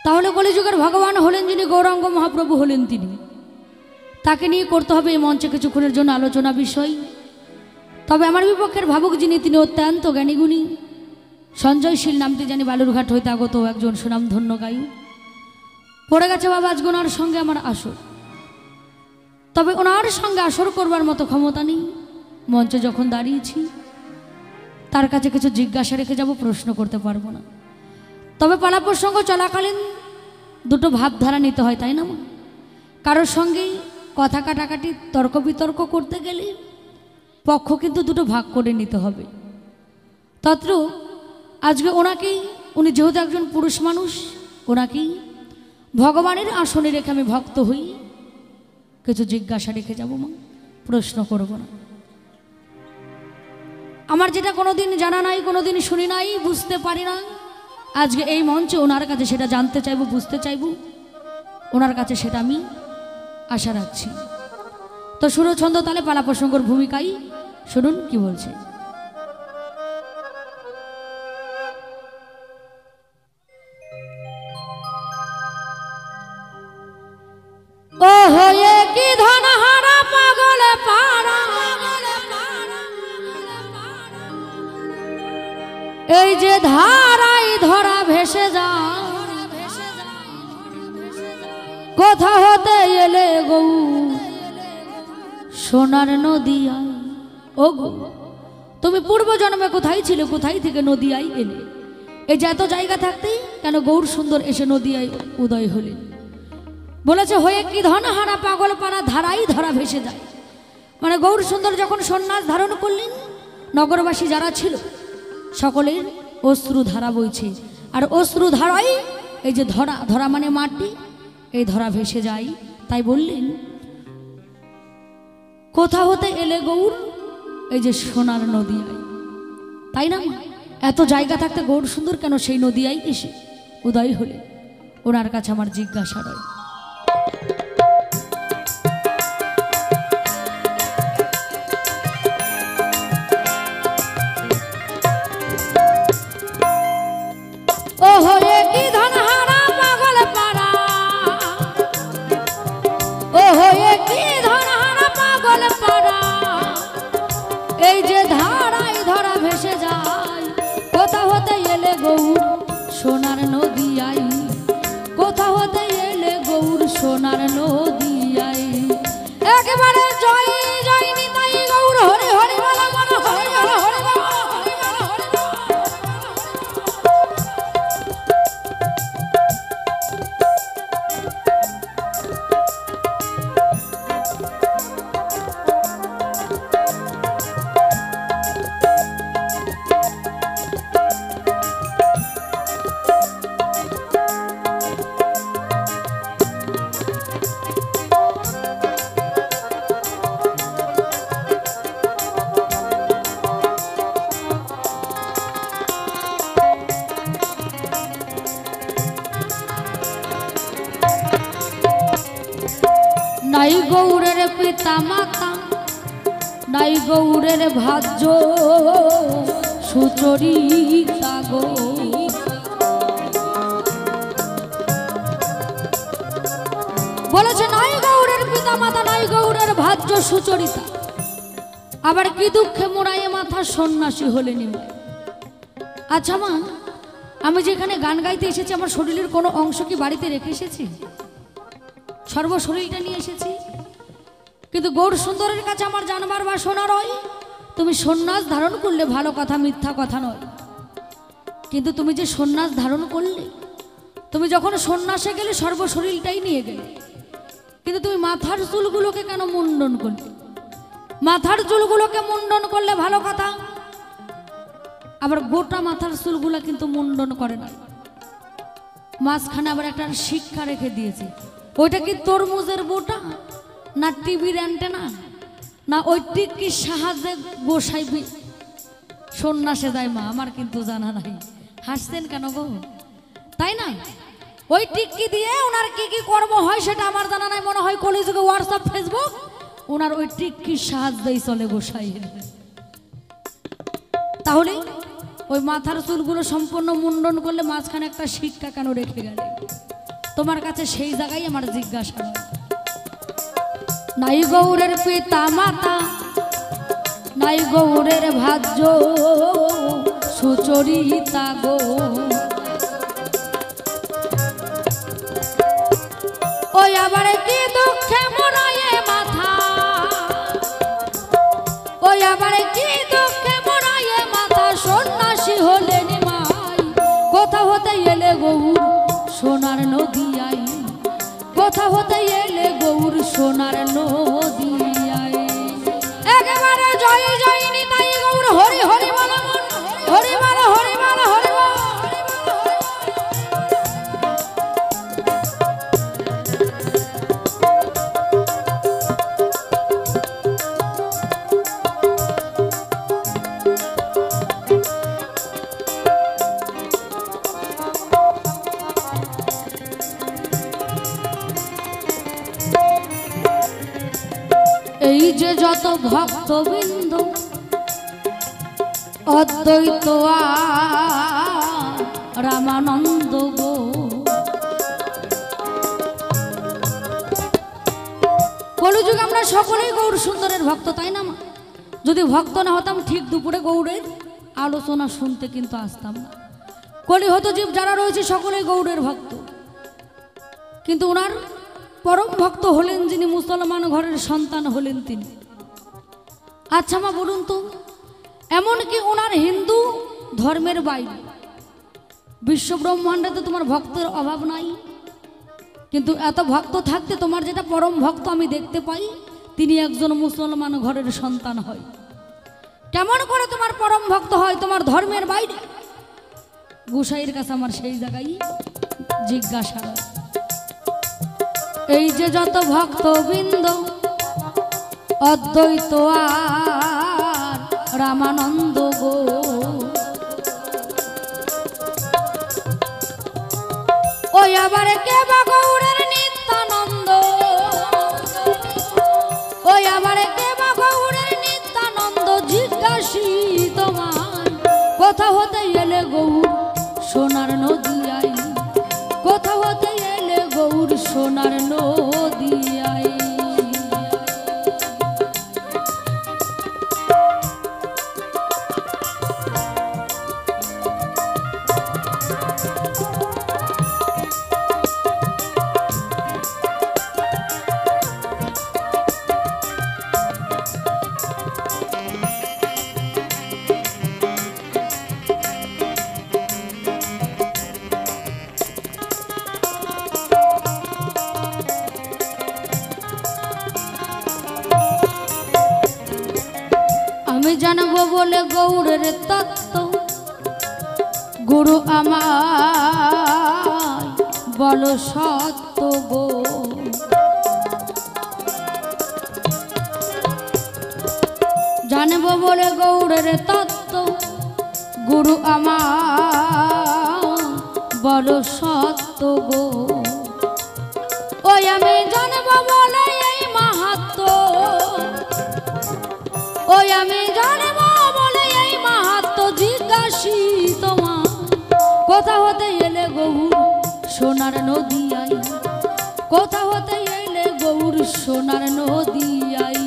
তাহলে কলিযুগের ভগবান হলেন যিনি, গৌরাঙ্গ মহাপ্রভু হলেন তিনি, তাকে নিয়ে করতে হবে এই মঞ্চে কিছুক্ষণের জন্য আলোচনা বিষয়। তবে আমার বিপক্ষের ভাবুক যিনি, তিনি অত্যন্ত জ্ঞানীগুণী, সঞ্জয়শীল নামটি জানি বালুরঘাট হইতে আগত একজন সুনামধন্য গায়ক। পড়ে গেছে বাবা আজকে ওনার সঙ্গে আমার আসর, তবে ওনার সঙ্গে আসর করবার মতো ক্ষমতা নেই। মঞ্চে যখন দাঁড়িয়েছি তার কাছে কিছু জিজ্ঞাসা রেখে যাব, প্রশ্ন করতে পারবো না। তবে পালা প্রসঙ্গ চলাকালীন দুটো ভাবধারা নিতে হয়, তাই না? কারোর সঙ্গে কথা কাটাকাটি তর্ক বিতর্ক করতে গেলে পক্ষ কিন্তু দুটো ভাগ করে নিতে হবে। তত্র আজকে ওনাকেই, উনি যেহেতু একজন পুরুষ মানুষ, ওনাকেই ভগবানের আসনে রেখে আমি ভক্ত হই, কিছু জিজ্ঞাসা রেখে যাব, মা প্রশ্ন করব না। আমার যেটা কোনোদিন জানা নাই, কোনোদিন শুনি নাই, বুঝতে পারি না, আজকে এই মঞ্চে ওনার কাছে সেটা জানতে চাইব, বুঝতে চাইব, ওনার কাছে সেটা আমি আশা রাখছি। তো সুর ছন্দ তালে পালা প্রসঙ্গর ভূমিকায় শুনুন কি বলছে। ও হয়ে কি ধনহারা পাগলে পারা, এই যে ধারাই ধরা ভেসে যায়, কোথা হতে এলে গৌ সোনার নদিয়ায়। ও গো, তুমি পূর্ব জন্মে কোথায় ছিলে, কোথায় থেকে নদিয়ায় এলে? এই যে এত জায়গা থাকতেই কেন গৌর সুন্দর এসে নদিয়ায় উদয় হলেন? বলেছে হয়ে কি ধনহারা পাগল পাড়া, ধারাই ধরা ভেসে যায়। মানে গৌর সুন্দর যখন সন্ন্যাস ধারণ করলেন, নগরবাসী যারা ছিল সকলের অশ্রু ধারা বইছে, আর অশ্রু ধারাই এই যে ধরা, ধরা মানে মাটি, এই ধরা ভেসে যায়। তাই বললেন কোথা হতে এলে গৌর, এই যে সোনার নদিয়ায়। তাই না? এত জায়গা থাকতে গৌর সুন্দর কেন সেই নদিয়ায় এসে উদয় হলেন? ওনার কাছে আমার জিজ্ঞাসা রয়। ও হয়ে কি ধনহারা পাগল পাড়া, ও হয়ে কি ধনহারা পাগল পাড়া, এই যে ধারাই ধরা ভেসে যায়, কোথা হতে এলে গৌর সোনার নদিয়ায়, কোথা হতে এলে গৌর সোনার নদিয়ায়। একেবারে জয় জয় নিতাই গৌর, হরি হরি বলা বলা, হরি বলা, হরি বলা, হরি বলা, হরি বলা। নাই গৌরের পিতা মাতা, নাই গৌরের ভাজ্য সুচরিতা গো। বলেছে নাই গৌরের পিতা মাতা, নাই গৌরের ভাজ্য সুচরিতা, আবার কি দুঃখে মোড়াইয়ে মাথা সন্ন্যাসী হলে নিমে। আচ্ছা মা, আমি যেখানে গান গাইতে এসেছি, আমার শরীরের কোনো অংশ কি বাড়িতে রেখে এসেছি? সর্বশরীরটা নিয়ে এসেছি। কিন্তু গৌর সুন্দরের কাছে আমার জানবার বাসনা রয়, তুমি সন্ন্যাস ধারণ করলে ভালো কথা, মিথ্যা কথা নয়, কিন্তু তুমি যে সন্ন্যাস ধারণ করলে, তুমি যখন সন্ন্যাসে গেলে সর্বশরীরটাই নিয়ে গেলে, কিন্তু তুমি মাথার চুলগুলোকে কেন মুন্ডন করলে? মাথার চুলগুলোকে মুন্ডন করলে ভালো কথা, আবার গোটা মাথার চুলগুলো কিন্তু মুন্ডন করে না, মাঝখানে আবার একটা শিক্ষা রেখে দিয়েছে। ওইটা কি তরমুজের বোটা, না টিভির অ্যান্টেনা, না ওই টিকির সাহায্যে গোসাই সন্ন্যাসে যায়? মা আমার কিন্তু জানা নাই। হাসতেন কেন গো? তাই না? ওই টিকি দিয়ে ওনার কি কি কর্ম হয় সেটা আমার জানা নাই। মনে হয় কলিযুগে হোয়াটসঅ্যাপ ফেসবুক ওনার ওই টিকির সাহায্যেই চলে গোসাই। তাহলে ওই মাথার চুলগুলো সম্পূর্ণ মুন্ডন করলে মাঝখানে একটা শিক্ষা কেন রেখে গেলে? তোমার কাছে সেই জায়গায় আমার জিজ্ঞাসা। নাই গৌরের পিতা মাতা, নাই গৌরের ভাজ্য সুচরিতা গো। ওই আবার কি দুঃখে মরায়ে মাথা, ওই আবার কি দুঃখে মরায়ে মাথা, সন্ন্যাসী হলেন মাই। কোথা হতে এলে গৌর সোনার নদিয়ায়, কোথা হতে এলে গৌর সোনার নদিয়ায়। একেবারে জয় জয় নিতাই গৌর, হরি হরি বল, হরি বল, হরি বল, হরি বল। এই যে যত ভক্তবৃন্দ অদ্বৈত রামানন্দ গো, কলিযুগ আমরা সকলেই গৌর সুন্দরের ভক্ত, তাই না মা? যদি ভক্ত না হতাম ঠিক দুপুরে গৌরের আলোচনা শুনতে কিন্তু আসতাম না। কলিহত জীব যারা রয়েছে সকলেই গৌরের ভক্ত, কিন্তু ওনার পরম ভক্ত হলেন যিনি, মুসলমান ঘরের সন্তান হলেন তিনি। আচ্ছা মা বলুন তো, এমনকি ওনার হিন্দু ধর্মের বাইরে বিশ্ব ব্রহ্মাণ্ডে তো তোমার ভক্তের অভাব নাই, কিন্তু এত ভক্ত থাকতে তোমার যেটা পরম ভক্ত আমি দেখতে পাই, তিনি একজন মুসলমান ঘরের সন্তান হয়। কেমন করে তোমার পরম ভক্ত হয় তোমার ধর্মের বাইরে? গোসাইয়ের কাছে আমার সেই জায়গায় জিজ্ঞাসা। এই যে যত ভক্তবৃন্দ অদ্বৈত আর রামানন্দ গো, ওই আবার কে বা গৌরের নিত্যানন্দ, ওই আবার কে বা গৌরের নিত্যানন্দ। জিজ্ঞাসি তোমার কোথা হতে এলে গৌর সোনার নদিয়ায়, কোথা হতে এলে গৌর সোনার নদিয়ায়। আমি জানবো বলে গৌরের তত্ত্ব, গুরু আমায় বলো সত্য গো। জানবো বলে গৌরের তত্ত্ব, গুরু আমায় বলো সত্য গো। ওই আমি জানবো বলে এই মাহাত্ম্য, ওই আমি জানবো বলে এই মাহাত্ম্য। জিজ্ঞাসি তোমার কোথা হতে এলে গৌর সোনার নদিয়ায়, কোথা হতে এলে গৌর সোনার নদিয়ায়।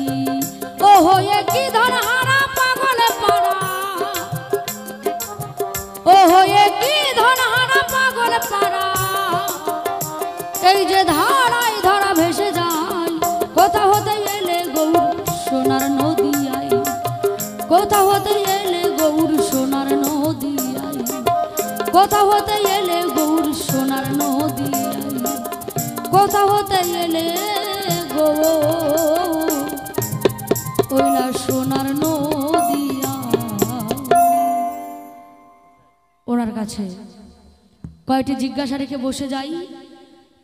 ও হয়ে কি ধন হারা পাগলে পাড়া, ও হয়ে কি ধন হারা পাগলে পাড়া। এই যে ধারায় ধরা ভেসে যায়, কোথা হতে এলে গৌর সোনার নদিয়ায়, কোথা হতে এলে গৌর সোনার নদিয়ায়, কোথা হতে এলে গৌর সোনার নদিয়ায়, কোথা হতে এলে গৌর ওই না সোনার নদিয়ায়। ওনার কাছে কয়টি জিজ্ঞাসা রেখে বসে যাই।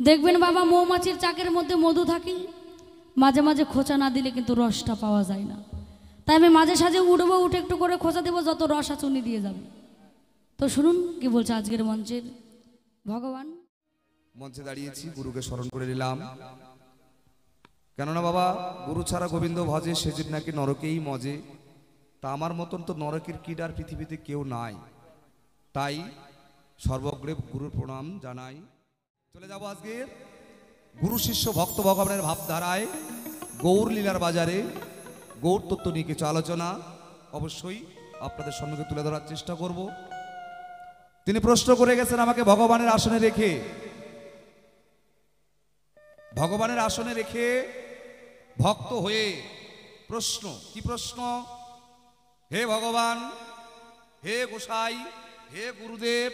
দেখবেন বাবা, মৌমাছির চাকের মধ্যে মধু থাকে, মাঝে মাঝে খোঁচা না দিলে কিন্তু রসটা পাওয়া যায় না। তাই আমি মাঝে সাঝে উঠবো, উঠে একটু করে খোঁচা দেবো, যত রস আছে উনি দিয়ে যাবে। তো শুনুন কি বলছে আজকের মঞ্চের ভগবান। মঞ্চে দাঁড়িয়েছি, গুরুকে স্মরণ করে নিলাম। কেননা বাবা, গুরু ছাড়া গোবিন্দ ভজে সে যে নাকি নরকেই মজে। তা আমার মতন তো নরকের কীট আর পৃথিবীতে কেউ নাই। তাই সর্বগ্রে গুরুর প্রণাম জানাই। চলে যাব আজকে গুরু শিষ্য ভক্ত ভগবানের ভাবধারায় গৌর লীলার বাজারে গৌর তত্ত্ব নিয়ে কিছু আলোচনা অবশ্যই আপনাদের সম্মুখে তুলে ধরার চেষ্টা করব। তিনি প্রশ্ন করে গেছেন আমাকে ভগবানের আসনে রেখে, ভগবানের আসনে রেখে ভক্ত হয়ে প্রশ্ন, কি প্রশ্ন? হে ভগবান, হে গোসাই, হে গুরুদেব,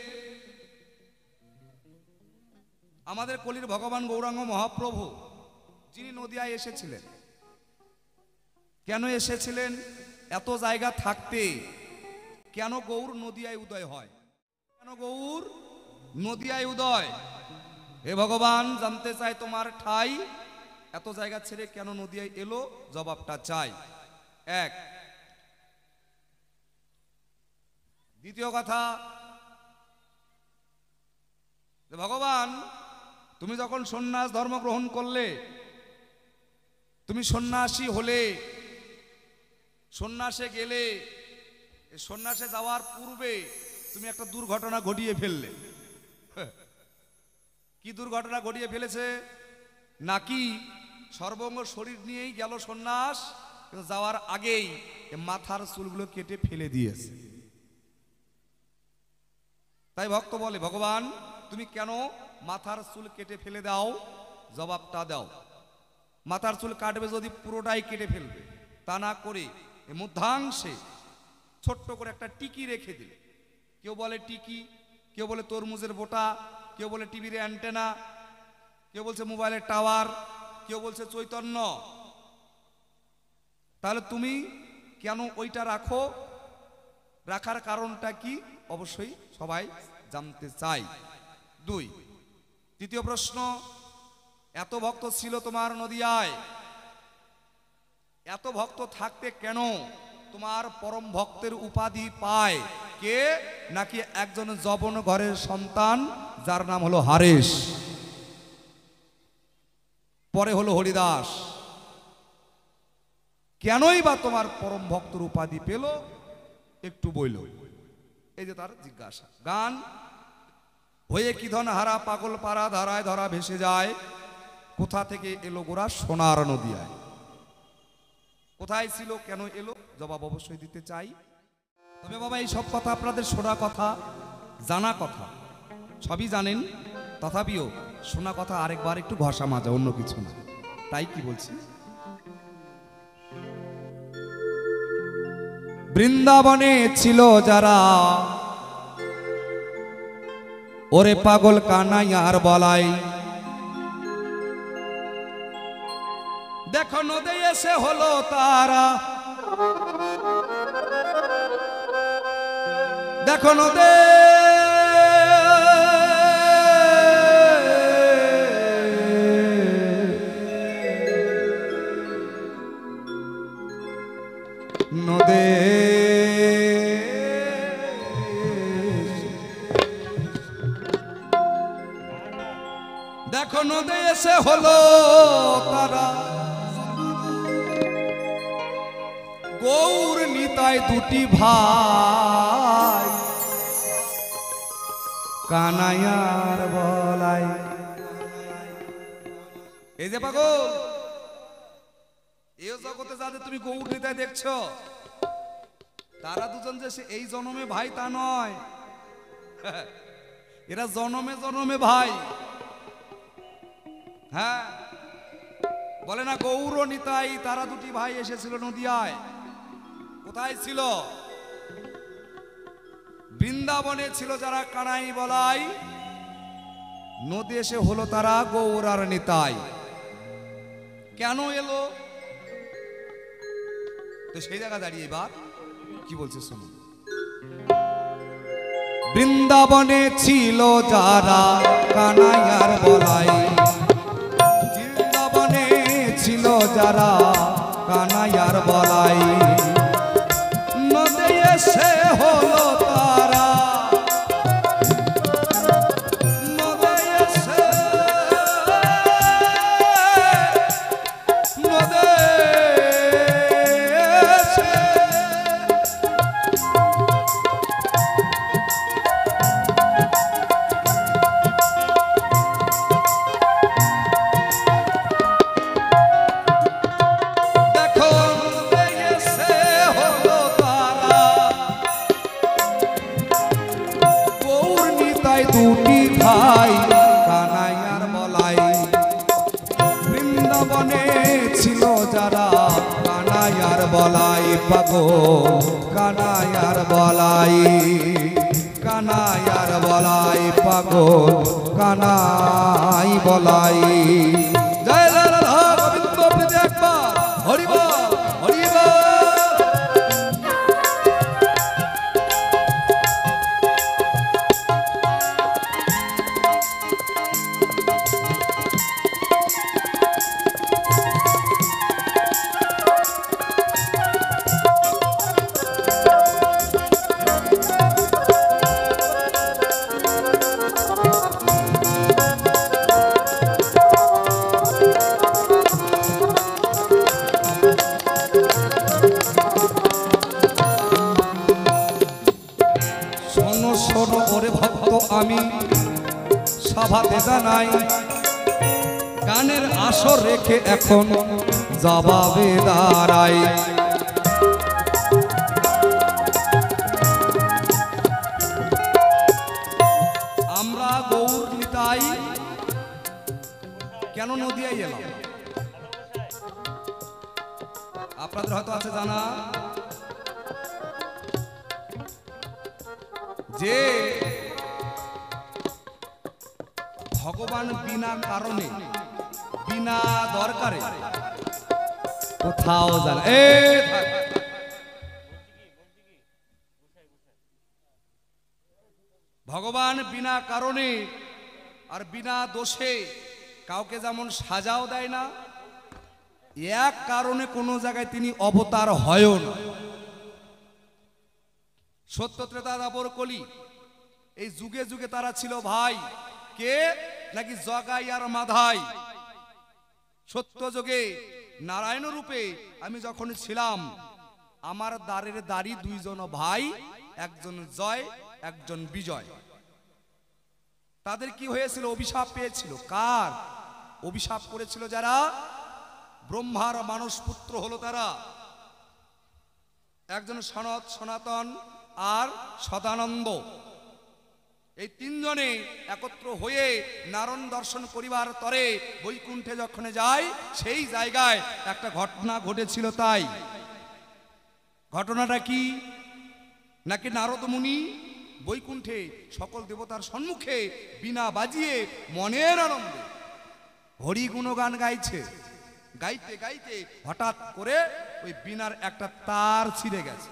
আমাদের কলির ভগবান গৌরাঙ্গ মহাপ্রভু যিনি নদিয়ায় এসেছিলেন, কেন এসেছিলেন? এত জায়গা থাকতে কেন গৌর নদিয়ায় উদয় হয়? কেন গৌর নদিয়ায় উদয়? হে ভগবান, জানতে চাই তোমার ঠাই, এত জায়গা ছেড়ে কেন নদিয়ায় এলো? জবাবটা চাই। এক। দ্বিতীয় কথা, ভগবান তুমি যখন সন্ন্যাস ধর্ম গ্রহণ করলে, তুমি সন্ন্যাসী হলে, সন্ন্যাসে গেলে, সন্ন্যাসে যাওয়ার পূর্বে তুমি একটা দুর্ঘটনা ঘটিয়ে ফেললে। কি দুর্ঘটনা ঘটিয়ে ফেলেছে? নাকি সর্বঙ্গ শরীর নিয়েই গেল সন্ন্যাস, কিন্তু যাওয়ার আগেই মাথার চুলগুলো কেটে ফেলে দিয়েছে। তাই ভক্ত বলে, ভগবান তুমি কেন মাথার চুল কেটে ফেলে দাও? জবাবটা দাও। মাথার চুল কাটবে যদি পুরোটাই কেটে ফেলবে, তা না করে মধ্যাংশে ছোট্ট করে একটা টিকি রেখে দিলে। কেউ বলে টিকি, কেউ বলে তরমুজের বোটা, কেউ বলে টিভির অ্যান্টেনা, কেউ বলছে মোবাইলের টাওয়ার, কেউ বলছে চৈতন্য। তাহলে তুমি কেন ওইটা রাখো? রাখার কারণটা কি? অবশ্যই সবাই জানতে চাই। দুই। তৃতীয় প্রশ্ন, এত ভক্ত ছিল তোমার নদিয়ায়, এত ভক্ত থাকতে কেন তোমার পরম ভক্তের উপাধি পায় কে? নাকি একজন জবন ঘরের সন্তান যার নাম হলো হারেশ, পরে হলো হরিদাস। কেনই বা তোমার পরম ভক্তের উপাধি পেল? একটু বইল। এই যে তার জিজ্ঞাসা। গান হয়ে কি ধন হারা পাগল পাড়া ধারায় ধরা ভেসে যায়, কোথা থেকে এলো গোরা সোনার নদিয়ায়? কোথায় ছিল, কেন এলো? জবাব অবশ্যই দিতে চাই। তবে বাবা এই সব কথা আপনাদের শোনা কথা, জানা কথা, সবই জানেন, তথাপিও শোনা কথা আরেকবার একটু ঘষা মাজা, অন্য কিছু না। তাই কি বলছি, বৃন্দাবনে ছিল যারা, ওরে পাগল কানাইয়ার বলাই, দেখো নদে এসে হলো তারা, দেখো নদে নদে দেখো নদে এসে হলো তারা, গৌর নিতাই দুটি ভাই, কানাইয়ার বলাই। এই যে পাগল, এই জগতে যাদের তুমি গৌর নিতাই দেখছো, তারা দুজন যে এই জন্মে ভাই তা নয়, এরা জন্মে জন্মে ভাই। হ্যাঁ, বলে না গৌর নিতাই তারা দুটি ভাই এসেছিল নদিয়ায়। কোথায় ছিল? বৃন্দাবনে ছিল যারা কানাই বলাই, নদী এসে হলো তারা গৌর আর নিতাই। কেন এলো? তো সেই জায়গা দাঁড়িয়ে এবার কি বলছে শুনুন। বৃন্দাবনে ছিল যারা কানাইয়ার বলাই, বৃন্দাবনে ছিল যারা কানাইয়ার বলাই, নদী এসে হলো তারা, নদী এসে নদী এসে দুই ভাই কানাইয়ার বলাই। বৃন্দাবনে ছিল যারা কানাইয়ার বলাই পাগল, কানাইয়ার বলাই, কানাইয়ার বলাই পাগল, কানাই বলাই। জয় রাধা গোবিন্দ প্রীতি একবার হরি বল হরি বল। আমি সভাতে জানাই গানের আসর রেখে এখন জবাবে দাঁড়াই। আমরা গৌর নিতাই কেন নদিয়ায় এলাম আপনাদের হয়তো আছে জানা, যে ভগবান বিনা কারণে বিনা দরকারে কোথাও যান। ভগবান বিনা কারণে আর বিনা দোষে কাউকে যেমন সাজাও দেয় না, এক কারণে কোনো জায়গায় তিনি অবতার হয় না। সত্য ত্রেতা দ্বাপর কলি এই যুগে যুগে তারা ছিল ভাই, কে নাকি জগাই আর মাধাই। সত্য যুগে নারায়ণ রূপে আমি যখন ছিলাম, আমার দ্বারের দাড়ি দুইজন ভাই, একজন জয় একজন বিজয়। তাদের কি হয়েছিল? অভিশাপ পেয়েছিল। কার অভিশাপ করেছিল? যারা ব্রহ্মার মানস পুত্র হলো তারা, একজন সনত, সনাতন আর সদানন্দ। এই তিনজনে একত্র হয়ে নারায়ণ দর্শন করিবার তরে বৈকুণ্ঠে যখন যায়, সেই জায়গায় একটা ঘটনা ঘটেছিল। তাই ঘটনাটা কি? নাকি নারদ মুনি বৈকুণ্ঠে সকল দেবতার সম্মুখে বিনা বাজিয়ে মনের আনন্দে হরি গুণগান গাইছে। গাইতে গাইতে হঠাৎ করে ওই বিনার একটা তার ছিঁড়ে গেছে।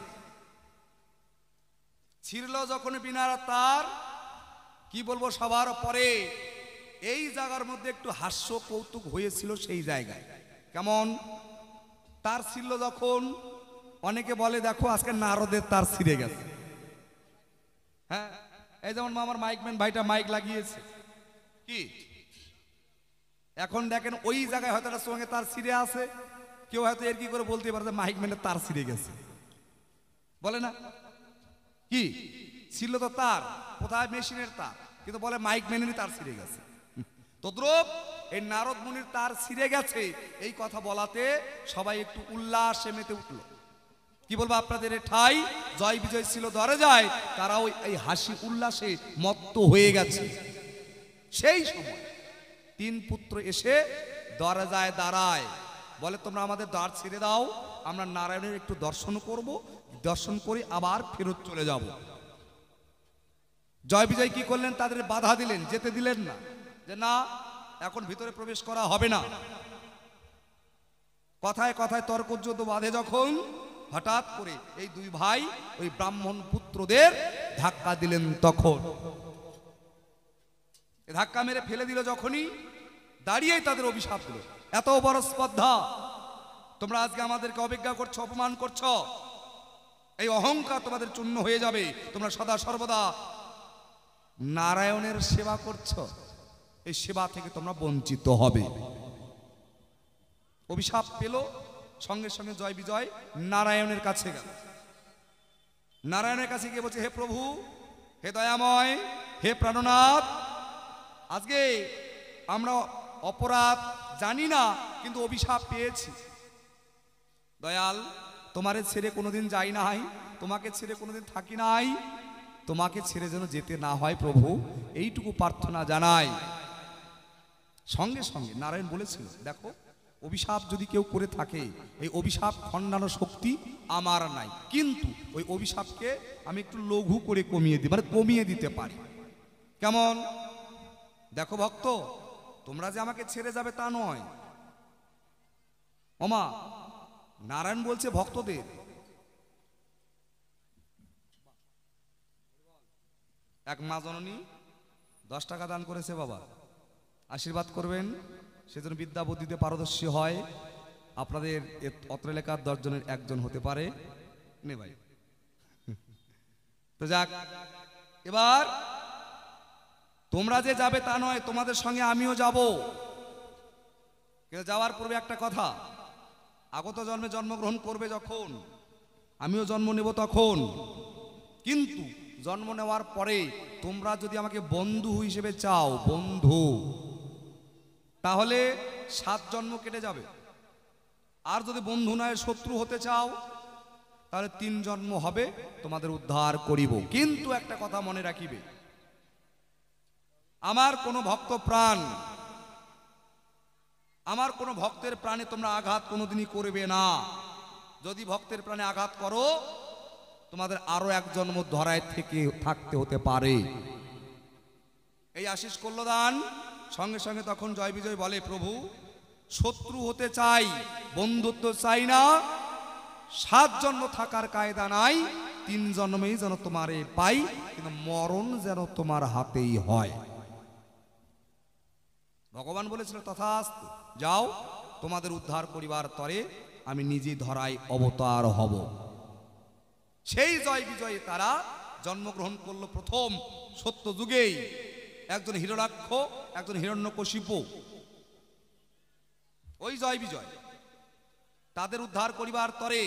ছিঁড়ল যখন বিনার তার, কি বলবো, সবার পরে এই জায়গার মধ্যে একটু হাস্য কৌতুক হয়েছিল। সেই জায়গায় কেমন? তার ছিল যখন, অনেকে বলে দেখো আজকে নারদের তার ছিঁড়ে গেছে। হ্যাঁ, এই যেমন আমার মাইকম্যান ভাইটা মাইক লাগিয়েছে, কি এখন দেখেন ওই জায়গায় হয়তো একটা সঙ্গে তার ছিঁড়ে আছে, কেউ হয়তো এর কি করে বলতে পারে যে মাইকম্যানের তার ছিঁড়ে গেছে, বলে না? কি ছিল তো তার, কোথায় মেশিনের তার, কিন্তু বলে মাইকম্যানেরই তার ছিঁড়ে গেছে। তদ্রূপ এই নারদ মুনির তার ছিঁড়ে গেছে, এই কথা বলাতে সবাই একটু উল্লাসে মেতে উঠল। কি বলবো আপনাদের, ঠাই জয় বিজয় ছিল ধরে যায়, তারাও এই হাসি উল্লাসে মত্ত হয়ে গেছে। সেই সময় তিন পুত্র এসে দরজায় দাঁড়ায়, বলে তোমরা আমাদের দ্বার ছেড়ে দাও, আমরা নারায়ণের একটু দর্শন করব, দর্শন করে আবার ফেরত চলে যাব। জয় বিজয় কি করলেন? তাদের বাধা দিলেন, যেতে দিলেন না, যে না এখন ভিতরে প্রবেশ করা হবে না। কথায় কথায় তর্কযুদ্ধ বাঁধে যখন, হঠাৎ করে এই দুই ভাই ওই ব্রাহ্মণ পুত্রদের ধাক্কা দিলেন। তখন ধাক্কা মেরে ফেলে দিল যখনই, দাঁড়িয়েই তাদের অভিশাপ দিল, এত বড় স্পর্ধা, তোমরা আজকে আমাদেরকে অবজ্ঞা করছো, অপমান করছো, এই অহংকার তোমাদের চূর্ণ হয়ে যাবে। তোমরা সদা সর্বদা নারায়ণের সেবা করছো, এই সেবা থেকে তোমরা বঞ্চিত হবে। অভিশাপ পেল, সঙ্গে সঙ্গে জয় বিজয় নারায়ণের কাছে গেল। নারায়ণের কাছে গিয়ে বলছে, হে প্রভু, হে দয়াময়, হে প্রাণনাথ, আজকে আমরা অপরাধ জানি না, কিন্তু অভিশাপ পেয়েছি। দয়াল, তোমারে ছেড়ে কোনোদিন যাই নাই, তোমাকে ছেড়ে কোনোদিন থাকি নাই, তোমাকে ছেড়ে যেন যেতে না হয় প্রভু, এইটুকু প্রার্থনা জানাই। সঙ্গে সঙ্গে নারায়ণ বলেছিল, দেখো অভিশাপ যদি কেউ করে থাকে, এই অভিশাপ খণ্ডানো শক্তি আমার নাই, কিন্তু ওই অভিশাপকে আমি একটু লঘু করে কমিয়ে দিই, মানে কমিয়ে দিতে পারি। কেমন? দেখো ভক্ত, তোমরা যে আমাকে ছেড়ে যাবে তা নয়। ওমা, নারায়ণ বলছে ভক্তদের, এক মা জননী 10 টাকা দান করেছে, বাবা আশীর্বাদ করবেন, সেজন্য বিদ্যা বুদ্ধিতে পারদর্শী হয়। আপনাদের অত্র এলাকার 10 জনের একজন হতে পারে। নে ভাই, তো যাক, এবার তোমরা যে যাবে তা নয়, তোমাদের সঙ্গে আমিও যাব। কিন্তু যাওয়ার পূর্বে একটা কথা, আগত জন্মে জন্মগ্রহণ করবে যখন, আমিও জন্ম নেব তখন, কিন্তু জন্ম নেওয়ার পরে তোমরা যদি আমাকে বন্ধু হিসেবে চাও, বন্ধু, তাহলে 7 জন্ম কেটে যাবে। আর যদি বন্ধু নয় শত্রু হতে চাও, তাহলে 3 জন্ম হবে, তোমাদের উদ্ধার করিব। কিন্তু একটা কথা মনে রাখিবে, আমার কোনো ভক্ত প্রাণ, আমার কোনো ভক্তের প্রাণে তোমরা আঘাত কোনোদিনই করবে না। যদি ভক্তের প্রাণে আঘাত করো, তোমাদের আরো 1 জন্ম ধরায় থেকে থাকতে হতে পারে। এই আশিস করল দান। সঙ্গে সঙ্গে তখন জয় বিজয় বলে, প্রভু শত্রু হতে চাই, বন্ধুত্ব চাই না, 7 জন্ম থাকার কায়দা নাই, 3 জন্মেই যেন তোমারে পাই, কিন্তু মরণ যেন তোমার হাতেই হয়। ভগবান বলেছিল, তথাস্তু, যাও, তোমাদের উদ্ধার করিবার তরে আমি নিজে ধরায় অবতার হব। সেই জয় বিজয়ে তারা জন্মগ্রহণ করলো প্রথম সত্য যুগেই। একজন হিরণ্যাক্ষ, একজন হিরণ্যকশিপু। ওই জয় বিজয় তাদের উদ্ধার করিবার তরে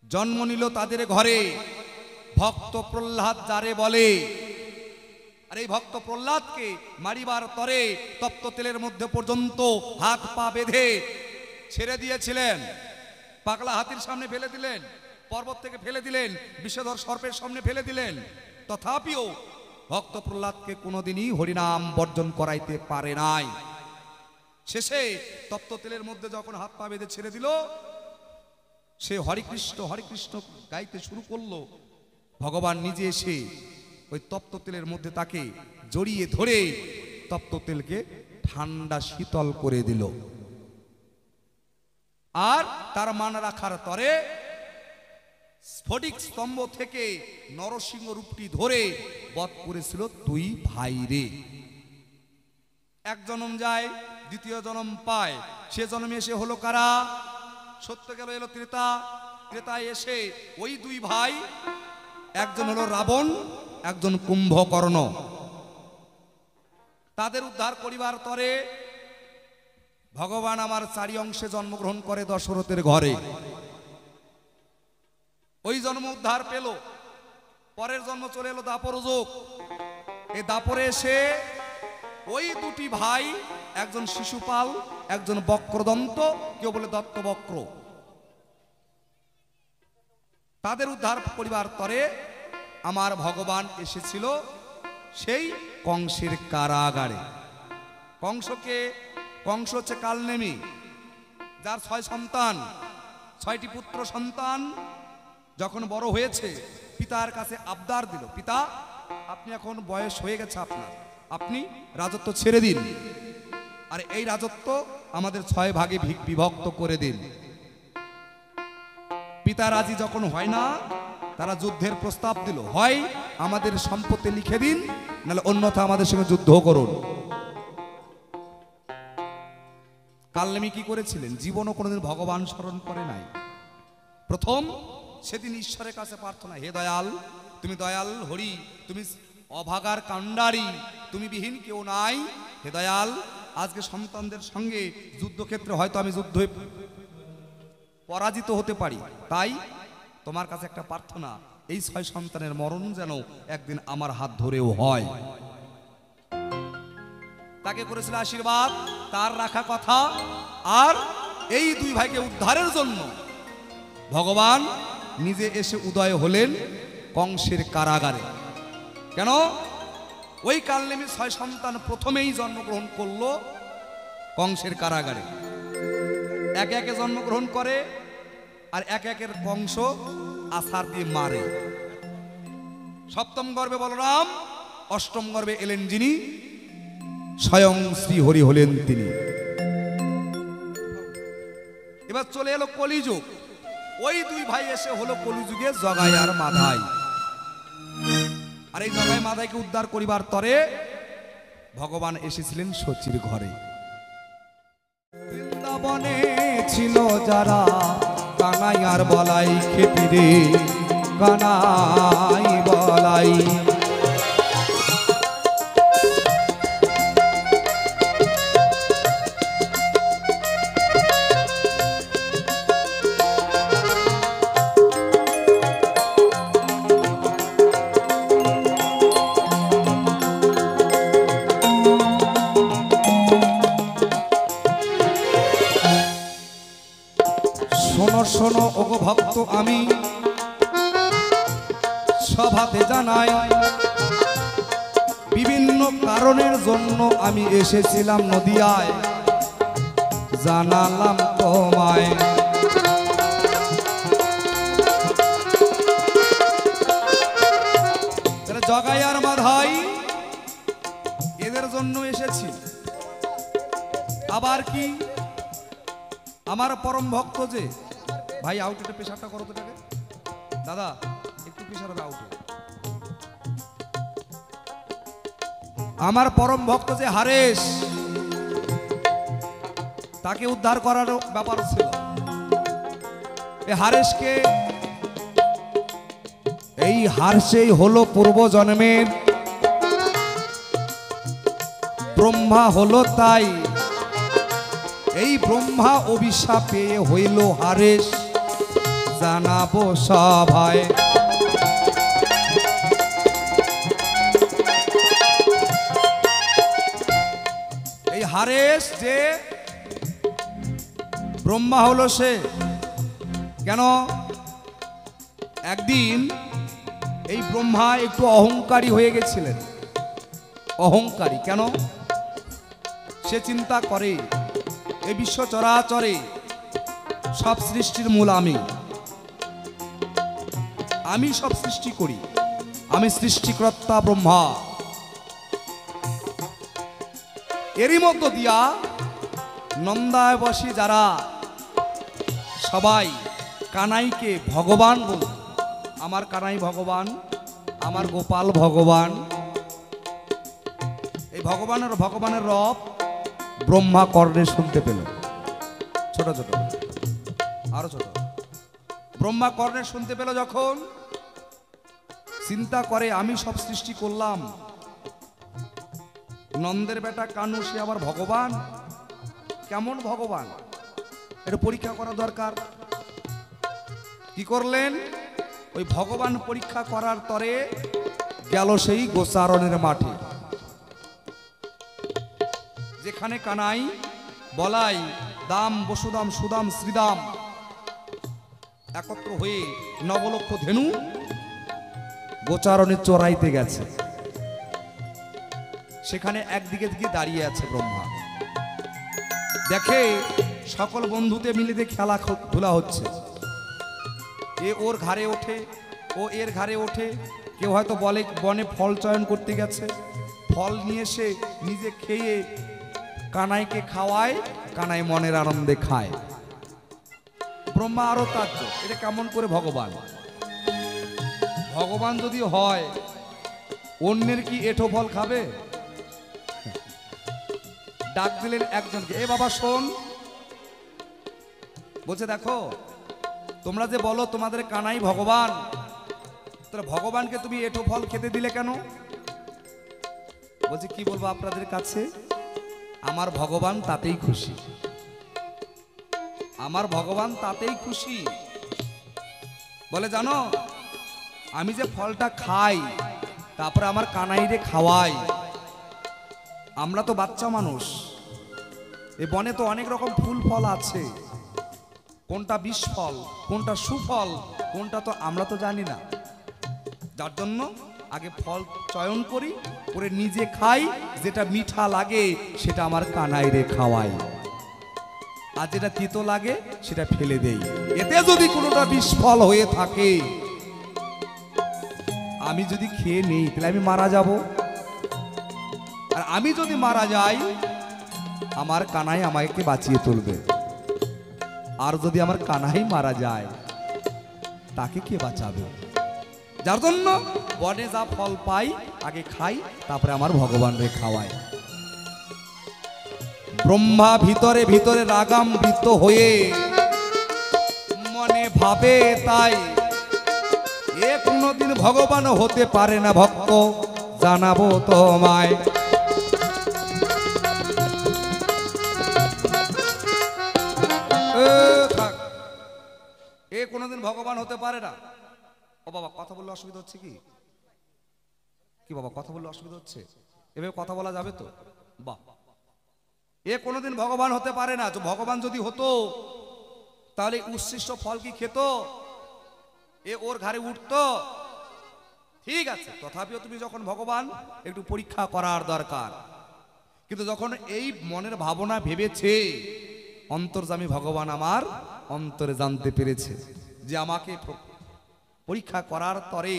জন্ম নিল তাদের ঘরে ভক্ত প্রহ্লাদ, যারে বলে। আর এই ভক্ত প্রহ্লাদকে মারিবার তরে তপ্ত তেলের মধ্যে পর্যন্ত হাত পা বেঁধে ছেড়ে দিয়েছিলেন। পাগলা হাতির সামনে ফেলে দিলেন, পর্বত থেকে ফেলে দিলেন, বিষধর সর্পের সামনে ফেলে দিলেন। তথাপিও ভক্ত প্রহ্লাদকে কোনোদিনই হরিনাম বর্জন করাইতে পারে নাই। শেষে তপ্ত তেলের মধ্যে যখন হাত পা বেঁধে ছেড়ে দিল, সে হরিকৃষ্ণ হরিকৃষ্ণ গাইতে শুরু করলো। ভগবান নিজে এসে ওই তপ্ত তেলের মধ্যে তাকে জড়িয়ে ধরে তপ্ত তেলকে ঠান্ডা শীতল করে দিল। আর তার মান রাখার তরে স্ফটিক স্তম্ভ থেকে নরসিংহ রূপটি ধরে বধ করেছিল 2 ভাই রে। 1 জন্ম যায়, 2য় জন্ম পায়। সে জন্মে এসে হলো কারা? সত্য গেল, এলো ত্রেতা। ত্রেতায় এসে ওই 2 ভাই, একজন হলো রাবণ, একজন কুম্ভকর্ণ। তাদের উদ্ধার করিবার তরে ভগবান আমার 4 অংশে জন্মগ্রহণ করে দশরথের ঘরে। ওই জন্ম উদ্ধার পেল। পরের জন্ম চলে এলো দাপর যুগ। এই দাপরে এসে ওই 2টি ভাই, একজন শিশুপাল, একজন বক্রদন্ত, কেউ বলে দত্তবক্র, তাদের উদ্ধার করিবার তরে আমার ভগবান এসেছিল সেই কংসের কারাগারে। কংস হচ্ছে কালনেমি, যার 6 সন্তান, 6টি পুত্র সন্তান। যখন বড় হয়েছে, পিতার কাছে আবদার দিল, পিতা আপনি এখন বয়স হয়ে গেছে আপনার, আপনি রাজত্ব ছেড়ে দিন, আর এই রাজত্ব আমাদের 6 ভাগে বিভক্ত করে দিন। পিতা রাজি যখন হয় না, তারা যুদ্ধের প্রস্তাব দিল, হয় আমাদের সম্পত্তি লিখে দিন, নাহলে অন্যথা আমাদের সঙ্গে যুদ্ধ করুন। কালনেমি কি করেছিলেন? জীবনও কোনোদিন ভগবান স্মরণ করে নাই। প্রথম সেদিন ঈশ্বরের কাছে প্রার্থনা, হে দয়াল, তুমি দয়াল হরি, তুমি অভাগার কাণ্ডারি, তুমি বিহীন কেউ নাই। হে দয়াল, আজকে সন্তানদের সঙ্গে যুদ্ধক্ষেত্রে হয়তো আমি যুদ্ধে পরাজিত হতে পারি, তাই তোমার কাছে একটা প্রার্থনা, এই 6 সন্তানের মরণ যেন একদিন আমার হাত ধরেও হয়। তাকে করেছিল আশীর্বাদ, তার রাখা কথা। আর এই 2 ভাইকে উদ্ধারের জন্য ভগবান নিজে এসে উদয় হলেন কংসের কারাগারে। কেন? ওই কালনেমি 6 সন্তান প্রথমেই জন্মগ্রহণ করলো কংসের কারাগারে। একে একে জন্মগ্রহণ করে আর একে একের কংস আছাড় দিয়ে মারে। সপ্তম গর্ভে বলরাম, অষ্টম গর্ভে এলেন যিনি, স্বয়ং শ্রী হরি হলেন তিনি। এবার চলে এলো কলিযুগ। ওই দুই ভাই এসে হলো কলিযুগে জগাই আর মাধাই। আর এই জগাই মাধাইকে উদ্ধার করিবার তরে ভগবান এসেছিলেন শচীর ঘরে। বৃন্দাবনে ছিল যারা কানাই আর বলাই খেপি রে, কানাই বলাই। শোনো শোনো ওগো ভক্ত, আমি সভাতে জানাই, বিভিন্ন কারণের জন্য আমি এসেছিলাম নদিয়ায়, জানালাম তোমায়। জগাই আর মাধাই এদের জন্য এসেছি। আবার কি আমার পরম ভক্ত যে ভাই, আউটে পেশারটা করো তো এটাকে দাদা, একটু পেশার আউটে। আমার পরম ভক্ত যে হারেশ, তাকে উদ্ধার করার ব্যাপার ছিল। এই হারেশকে, এই হারেশই হলো পূর্ব জন্মের ব্রহ্মা হলো, তাই এই ব্রহ্মা অভিশাপ পেয়ে হইল হারেশ, জানাবো সভায়। এই হারেশ যে ব্রহ্মা হলো সে কেন? একদিন এই ব্রহ্মা একটু অহংকারী হয়ে গেছিলেন। অহংকারী কেন? সে চিন্তা করে এই বিশ্ব চরাচরে সব সৃষ্টির মূল আমি সব সৃষ্টি করি, আমি সৃষ্টিকর্তা ব্রহ্মা। এরই মধ্য দিয়া নন্দায় বসে যারা সবাই কানাইকে ভগবান বল, আমার কানাই ভগবান, আমার গোপাল ভগবান। এই ভগবানের রব ব্রহ্মা কর্ণে শুনতে পেল। ছোট ছোট আরো ছোট ব্রহ্মা কর্ণে শুনতে পেল, যখন চিন্তা করে আমি সব সৃষ্টি করলাম, নন্দের বেটা কানু সে আবার ভগবান, কেমন ভগবান, এটা পরীক্ষা করা দরকার। কি করলেন? ওই ভগবান পরীক্ষা করার তরে গেল সেই গোচারণের মাঠে, যেখানে কানাই বলাই দাম বসুদাম সুদাম শ্রীদাম একত্র হয়ে নবলক্ষ ধেনু গোচারণে চড়াইতে গেছে। সেখানে একদিকে দিকে দাঁড়িয়ে আছে ব্রহ্মা, দেখে সকল বন্ধুতে মিলে খেলা ধুলা হচ্ছে। এ ওর ঘাড়ে ওঠে, ও এর ঘাড়ে ওঠে। কেউ হয়তো বলে বনে ফল চয়ন করতে গেছে, ফল নিয়ে এসে নিজে খেয়ে কানাইকে খাওয়ায়, কানাই মনের আনন্দে খায়। ব্রহ্মা আরো তাজ্য, এটা কেমন করে ভগবান? ভগবান যদি হয় অন্যের কি এঁঠো ফল খাবে? ডাক দিলেন একজনকে, এ বাবা শোন, বলছে দেখো তোমরা যে বলো তোমাদের কানাই ভগবান, তাহলে ভগবানকে তুমি এঁঠো ফল খেতে দিলে কেন? বলছে কি বলবো আপনাদের কাছে, আমার ভগবান তাতেই খুশি, আমার ভগবান তাতেই খুশি। বলে জানো আমি যে ফলটা খাই, তারপরে আমার কানাইরে খাওয়াই। আমরা তো বাচ্চা মানুষ, এই বনে তো অনেক রকম ফুল ফল আছে, কোনটা বিষ ফল, কোনটা সুফল, কোনটা তো আমরা তো জানি না। যার জন্য আগে ফল চয়ন করি, করে নিজে খাই, যেটা মিঠা লাগে সেটা আমার কানাই রে খাওয়াই, আর যেটা তিতো লাগে সেটা ফেলে দেই। এতে যদি কোনোটা বিস্ফল হয়ে থাকে, আমি যদি খেয়ে নেই তাহলে আমি মারা যাব, আর আমি যদি মারা যাই আমার কানাই আমাকে বাঁচিয়ে তুলবে, আর যদি আমার কানাই মারা যায় তাকে কে বাঁচাবে? যার জন্য বনে যা ফল পাই আগে খাই, তারপরে আমার ভগবান রে খাওয়াই। ব্রহ্মা ভিতরে ভিতরে রাগামৃত হয়ে মনে ভাবে তাই, এ কোনদিন ভগবান হতে পারে না ভক্ত, জানাবো তোমায়। এ কোনদিন ভগবান হতে পারে না। ও বাবা, কথা বললে অসুবিধা হচ্ছে কি? কি বাবা, কথা বললে অসুবিধা হচ্ছে? এভাবে কথা বলা যাবে তো? বাহ, এ কোনদিন ভগবান হতে পারে না। তো ভগবান যদি হতো তাহলে উচ্ছিষ্ট ফল কি খেত? এ ওর ঘাড়ে উঠতো? ঠিক আছে, তথাপিও তুমি যখন ভগবান, একটু পরীক্ষা করার দরকার। কিন্তু যখন এই মনের ভাবনা ভেবেছে, অন্তর্যামী ভগবান আমার অন্তরে জানতে পেরেছে যে আমাকে পরীক্ষা করার তরে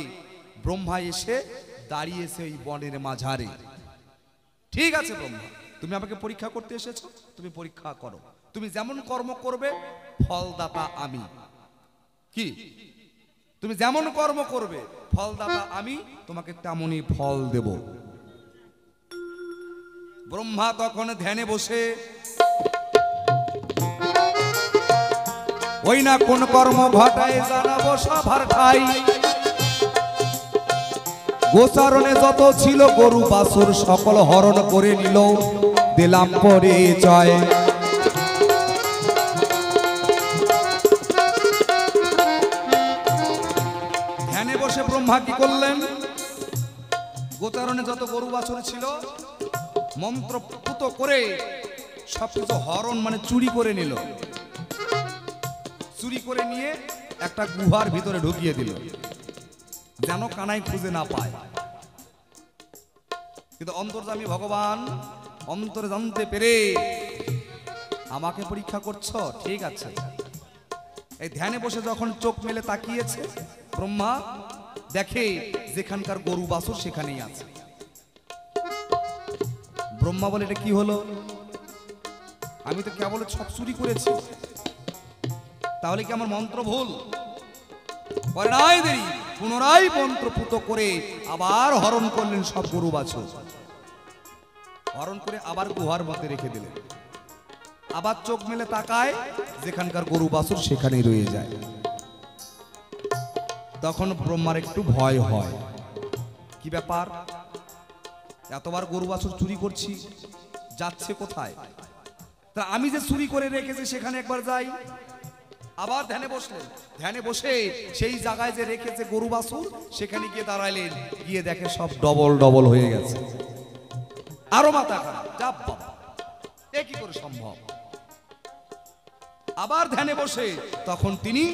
ব্রহ্মা এসে দাঁড়িয়েছে এই বনের মাঝারে। ঠিক আছে ব্রহ্মা, তুমি আমাকে পরীক্ষা করতে এসেছো, তুমি পরীক্ষা করো। তুমি যেমন কর্ম করবে ফলদাতা আমি। কি? তুমি যেমন কর্ম করবে ফলদাতা আমি, তোমাকে তেমনই ফল দেব। ব্রহ্মা তখন ধ্যানে বসে, ওই না কোন কর্ম ঘটায় জানাবো সভার ঠাই। গোচারণে যত ছিল গরু বাছুর সকল হরণ করে নিল, দিলাম পরিচয়। ধ্যানে বসে ব্রহ্মা কি করলেন? গোচারণে যত গরু বাছুর ছিল মন্ত্রপুত করে সবকিছু হরণ মানে চুরি করে নিল। চুরি করে নিয়ে একটা গুহার ভিতরে ঢুকিয়ে দিল, যেন কানাই খুঁজে না পায়। কিন্তু অন্তর্যামী ভগবান অন্তরে জানতে পেরে, আমাকে পরীক্ষা করছো, ঠিক আছে। এই ধ্যানে বসে যখন চোখ মেলে তাকিয়েছে, ব্রহ্মা দেখে যেখানকার গরু বাছুর সেখানেই আছে। ব্রহ্মা বলে, এটা কি হলো? আমি তো কেবল সব চুরি করেছি, তাহলে কি আমার মন্ত্র ভুল? পরে নাই দেরি, পুনরায় মন্ত্রপুত করে আবার হরণ করলেন সব গরু বাছুর। হরণ করে আবার গুহার মধ্যে রেখে দিলেন। আবার চোখ মেলে তাকায়, যেখানকার গরু বাছুর সেখানেই রয়ে যায়। তখন ব্রহ্মার একটু ভয় হয়, কি ব্যাপার, এতবার গরু বাছুর চুরি করছি, যাচ্ছে কোথায়? তা আমি যে চুরি করে রেখেছি সেখানে একবার যাই। আবার ধ্যানে বসলেন, ধ্যানে বসে সেই জায়গায় যে রেখেছে গরু বাছুর সেখানে গিয়ে দাঁড়াইলেন, গিয়ে দেখে সব ডবল ডবল হয়ে গেছে। আরো মাথা খারাপ, যা বাবা, এ কি করে সম্ভব? আবার ধ্যানে বসে তখন তিনি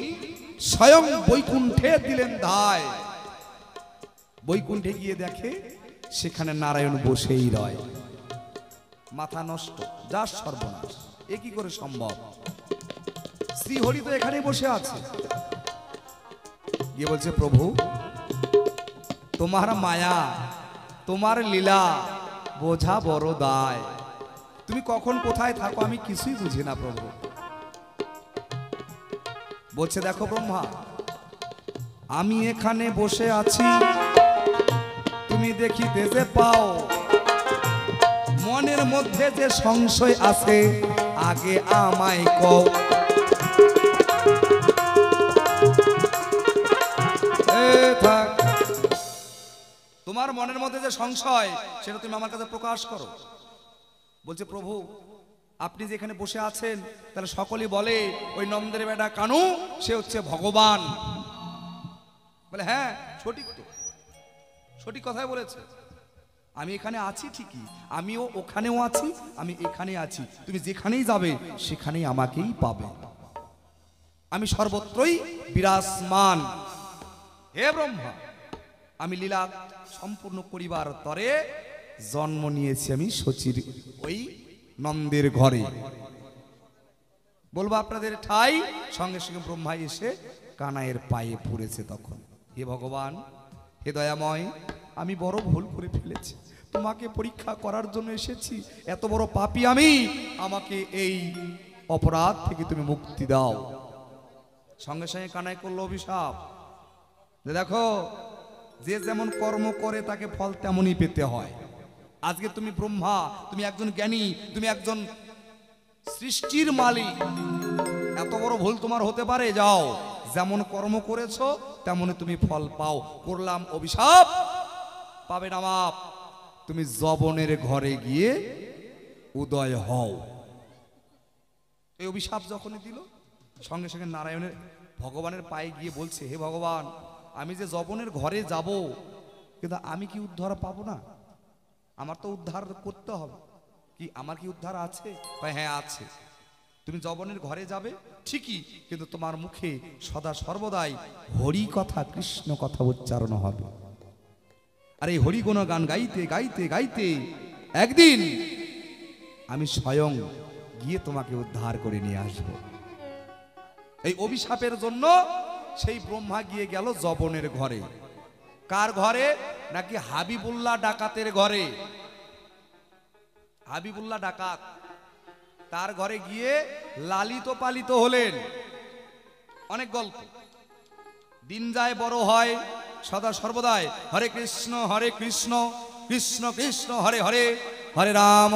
স্বয়ং বৈকুণ্ঠে দিলেন ধায়। বৈকুণ্ঠে গিয়ে দেখে সেখানে নারায়ণ বসেই রয়। মাথা নষ্ট, যা সর্বনাশ, এ কি করে সম্ভব? শ্রীহরি তো এখানে বসে আছে। গিয়ে বলছে, প্রভু তোমার মায়া, তোমার লীলা বোঝা বড় দায়। তুমি কখন কোথায় থাকো আমি কিছুই বুঝি না প্রভু। বলছে, দেখো ব্রহ্মা, আমি এখানে বসে আছি, তুমি দেখিতে যে পাও, মনের মধ্যে যে সংশয় আছে আগে আমায় কও। তোমার মনের মধ্যে যে সংশয় সেটা তুমি আমার কাছে প্রকাশ করো। বলছে, প্রভু আপনি যে এখানে বসে আছেন, তাহলে সকলেই বলে ওই নন্দের বেটা কানু সে হচ্ছে ভগবান। বলে, হ্যাঁ সঠিক তো, সঠিক কথাই বলেছে। আমি এখানে আছি ঠিকই, আমিও ওখানেও আছি, আমি এখানে আছি, তুমি যেখানেই যাবে সেখানেই আমাকেই পাবে। আমি সর্বত্রই বিরাজমান। হে ব্রহ্মা, আমি লীলা সম্পূর্ণ করিবার তরে জন্ম নিয়েছি আমি শচীর ওই নন্দের ঘরে। বলবো আপনাদের ঠাই, সঙ্গে সঙ্গে ব্রহ্মা এসে কানাইয়ের পায়ে পড়েছে। তখন হে ভগবান, হে দয়াময়, আমি বড় ভুল করে ফেলেছি, তোমাকে পরীক্ষা করার জন্য এসেছি, এত বড় পাপী আমি, আমাকে এই অপরাধ থেকে তুমি মুক্তি দাও। সঙ্গে সঙ্গে কানাই করলো অভিশাপ, যে দেখো যে যেমন কর্ম করে তাকে ফল তেমনই পেতে হয়। আজকে তুমি ব্রহ্মা, তুমি একজন জ্ঞানী, তুমি একজন সৃষ্টির মালিক, এত বড় ভুল তোমার হতে পারে? যাও, যেমন কর্ম করেছো তেমনই তুমি ফল পাও। করলাম অভিশাপ, পাবে না মাপ, তুমি যবনের ঘরে গিয়ে উদয় হও। এই অভিশাপ যখনই দিল, সঙ্গে সঙ্গে নারায়ণের ভগবানের পায়ে গিয়ে বলছে, হে ভগবান, আমি যে যবনের ঘরে যাব, কিন্তু আমি কি উদ্ধার পাবো না? আমার তো উদ্ধার করতে হবে, কি আমার কি উদ্ধার আছে? হ্যাঁ আছে। তুমি যবনের ঘরে যাবে ঠিকই, কিন্তু তোমার মুখে সদা সর্বদাই হরি কথা, কৃষ্ণ কথা উচ্চারণ হবে। আর এই হরিগুণ গান গাইতে গাইতে গাইতে একদিন আমি স্বয়ং গিয়ে তোমাকে উদ্ধার করে নিয়ে আসব। এই অভিশাপের জন্য সেই ব্রহ্মা গিয়ে গেল যবনের ঘরে। কার ঘরে? নাকি হাবিবুল্লাহ ডাকাতের ঘরে। হাবিবুল্লাহ ডাকাত, তার ঘরে গিয়ে লালিত পালিত হলেন। অনেক গল্প, দিন যায় বড় হয়, সদা সর্বদাই হরে কৃষ্ণ কৃষ্ণ কৃষ্ণ হরে হরে, হরে রাম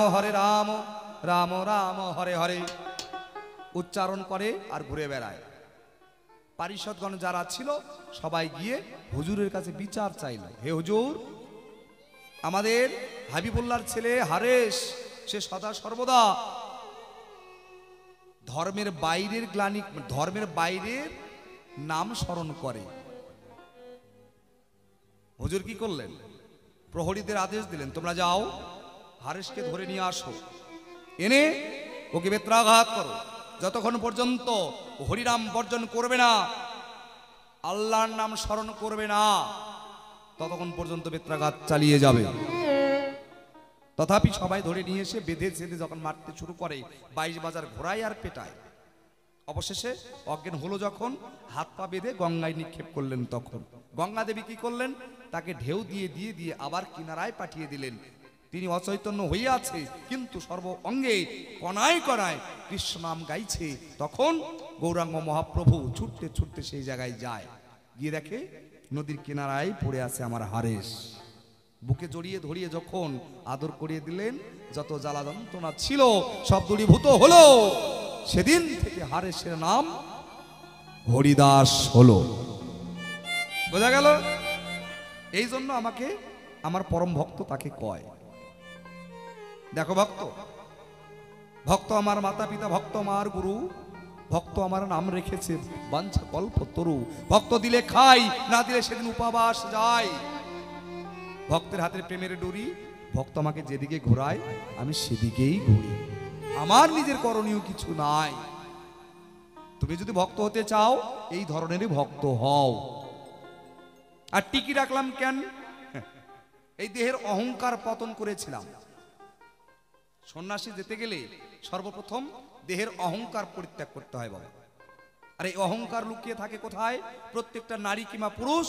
রাম রাম হরে হরে উচ্চারণ করে আর ঘুরে বেড়ায়। পারিষদগণ যারা ছিল সবাই গিয়ে হুজুরের কাছে বিচার চাইল, হে হুজুর, আমাদের হাবিবুল্লাহর ছেলে হারেস, সে সদা সর্বদা ধর্মের বাইরের গ্লানি, ধর্মের বাইরের নাম স্মরণ করে। হুজুর কি করলেন? প্রহরীদের আদেশ দিলেন, তোমরা যাও, হারেসকে ধরে নিয়ে আসো, এনে ওকে বেত্রাঘাত করো। যতক্ষণ পর্যন্ত হরিনাম বর্জন করবে না, আল্লাহর নাম স্মরণ করবে না, ততক্ষণ পর্যন্ত বেত্রাঘাত চালিয়ে যাবে। তথাপি সবাই ধরে নিয়ে এসে বেঁধে ছেড়ে যখন মারতে শুরু করে, 22 বাজার ঘোরায় আর পেটায়। অবশেষে অজ্ঞান হলো যখন, হাত পা বেঁধে গঙ্গায় নিক্ষেপ করলেন। তখন গঙ্গা দেবী কি করলেন? তাকে ঢেউ দিয়ে দিয়ে দিয়ে আবার কিনারায় পাঠিয়ে দিলেন। তিনি অচৈতন্য হয়ে আছে, কিন্তু সর্ব অঙ্গে কণায় কণায় কৃষ্ণ নাম গাইছে। তখন গৌরাঙ্গ মহাপ্রভু ছুটতে ছুটতে সেই জায়গায় যায়, গিয়ে দেখে নদীর কিনারায় পড়ে আছে আমার হারেস। বুকে জড়িয়ে ধরিয়ে যখন আদর করিয়ে দিলেন, যত জ্বালা যন্ত্রণা ছিল সব দূরীভূত হলো। সেদিন থেকে হারেসের নাম হরিদাস হলো। বোঝা গেল? এই জন্য আমাকে আমার পরম ভক্ত তাকে কয়। দেখো ভক্ত, ভক্ত আমার মাতা পিতা, ভক্ত আমার গুরু, ভক্ত আমার নাম রেখেছে বাঞ্ছা কল্প তরু। ভক্ত দিলে খাই, না দিলে সেদিন উপবাস যায়। ভক্তের হাতের প্রেমের ডুরি, ভক্ত আমাকে যেদিকে ঘোরায় আমি সেদিকেই ঘুরি। আমার নিজের করণীয় কিছু নাই। তুমি যদি ভক্ত হতে চাও, এই ধরনেরই ভক্ত হও। আর টিকি রাখলাম কেন? এই দেহের অহংকার পতন করেছিলাম। সন্ন্যাসী যেতে গেলে সর্বপ্রথম দেহের অহংকার পরিত্যাগ করতে হয় বাবা। আর এই অহংকার লুকিয়ে থাকে কোথায়? প্রত্যেকটা নারী কিংবা পুরুষ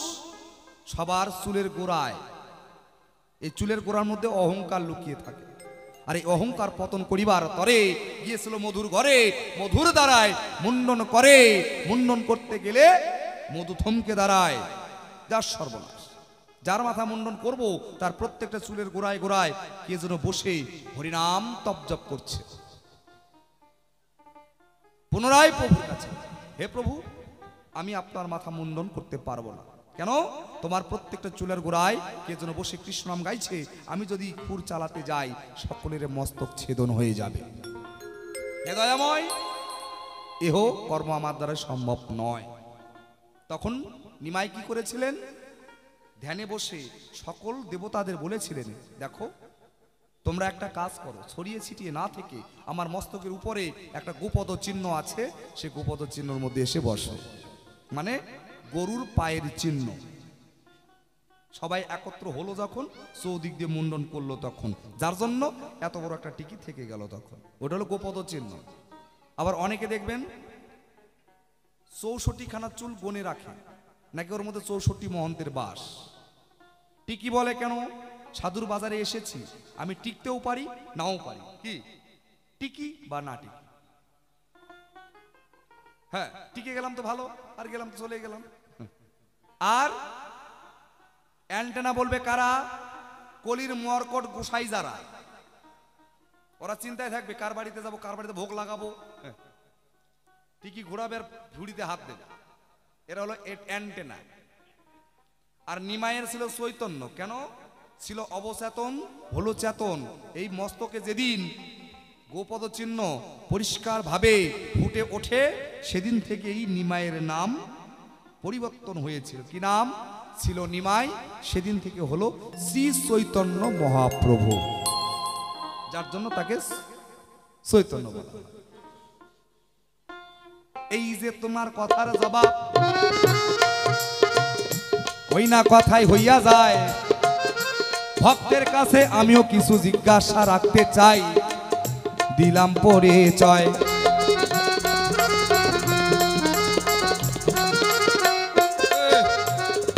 সবার চুলের গোড়ায়। এই চুলের গোড়ার মধ্যে অহংকার লুকিয়ে থাকে। আর এই অহংকার পতন করিবার তরে গিয়েছিল মধুর ঘরে, মধুর দ্বারায় মুন্ডন করে। মুন্ডন করতে গেলে মধু থমকে দাঁড়ায়, যার সর্বনাশ। যার মাথা মুন্ডন করব তার প্রত্যেকটা চুলের গোড়ায় গোড়ায় কে যেন বসে হরিনাম তপজপ করছে। পুনরায় প্রভুর কাছে, হে প্রভু, আমি আপনার মাথা মুন্ডন করতে পারবো না। কেন? তোমার প্রত্যেকটা চুলের গোড়ায় কে যেন বসে কৃষ্ণ নাম গাইছে। আমি যদি খুর চালাতে যাই সকলের মস্তক ছেদন হয়ে যাবে। হে দয়াময়, এহ কর্ম আমার দ্বারা সম্ভব নয়। তখন নিমাই কি করেছিলেন? ধ্যানে বসে সকল দেবতাদের বলেছিলেন, দেখো তোমরা একটা কাজ করো, ছড়িয়ে ছিটিয়ে না থেকে আমার মস্তকের উপরে একটা গোপদ চিহ্ন আছে, সে গোপদ চিহ্নের মধ্যে এসে বসো। মানে গরুর পায়ের চিহ্ন। সবাই একত্র হলো যখন, চৌদিক দিয়ে মুন্ডন করলো তখন, যার জন্য এত বড় একটা টিকি থেকে গেল তখন। ওটা হলো গোপদ চিহ্ন। আবার অনেকে দেখবেন 64 খানা চুল গনে রাখে, নাকি ওর মধ্যে 64 মহন্তের বাস। টিকি বলে কেন? সাধুর বাজারে এসেছি, আমি টিকতেও পারি নাও পারি। কি টিকি বা না টিকি? হ্যাঁ, টিকে গেলাম তো ভালো, আর গেলাম তো চলে গেলাম। আর অ্যান্টেনা বলবে কারা? কলির মর্কট গোসাই যারা, ওরা চিন্তায় থাকবে কার বাড়িতে যাব, কার বাড়িতে ভোগ লাগাবো। টিকি ঘোরাবে আর ঝুড়িতে হাত দেবে, এরা হলো অ্যান্টেনা। আর নিমাইয়ের ছিল চৈতন্য। কেন ছিল? অবচেতন হলো চেতন। এই মস্তকে যেদিন গোপদ চিহ্ন পরিষ্কার ভাবে ফুটে ওঠে, সেদিন থেকেই নিমাইয়ের নাম পরিবর্তন হয়েছিল। কি নাম ছিল নিমাই? সেদিন থেকে হলো শ্রী চৈতন্য মহাপ্রভু, যার জন্য তাকে চৈতন্য বলা। এই যে তোমার কথার জবাব ওই না কথাই হইয়া যায়, ভক্তের কাছে আমিও কিছু জিজ্ঞাসা রাখতে চাই, দিলাম পরিচয়।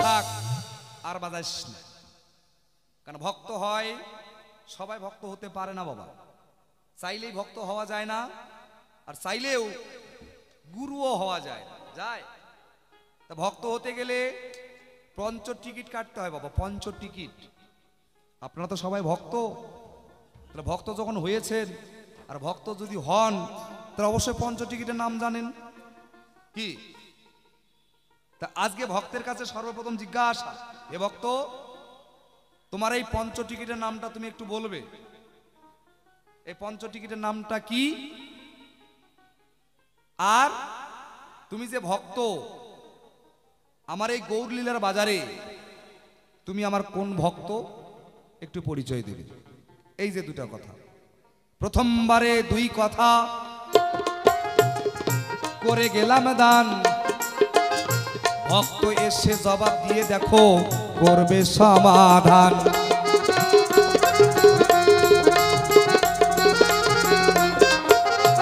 থাক, আর বাজাইস না। কারণ ভক্ত হয়, সবাই ভক্ত হতে পারে না বাবা। চাইলেই ভক্ত হওয়া যায় না, আর চাইলেও গুরুও হওয়া যায় না। যায় তা ভক্ত হতে গেলে পঞ্চ টিকিট কাটতে হয় বাবা, পঞ্চ টিকিট। আপনারা তো সবাই ভক্ত, তাহলে ভক্ত যখন হয়েছেন, আর ভক্ত যদি হন, তাহলে অবশ্যই পঞ্চ টিকিটের নাম জানেন। কি তা আজকে ভক্তের কাছে সর্বপ্রথম জিজ্ঞাসা, হে ভক্ত, তোমার এই পঞ্চ টিকিটের নামটা তুমি একটু বলবে। এই পঞ্চ টিকিটের নামটা কি? আর তুমি যে ভক্ত, আমার এই গৌরলীলার বাজারে তুমি আমার কোন ভক্ত, একটু পরিচয় দেবে। এই যে দুটা কথা, প্রথমবারে দুই কথা করে গেলাম দান, ভক্ত এসে জবাব দিয়ে দেখো করবে সমাধান।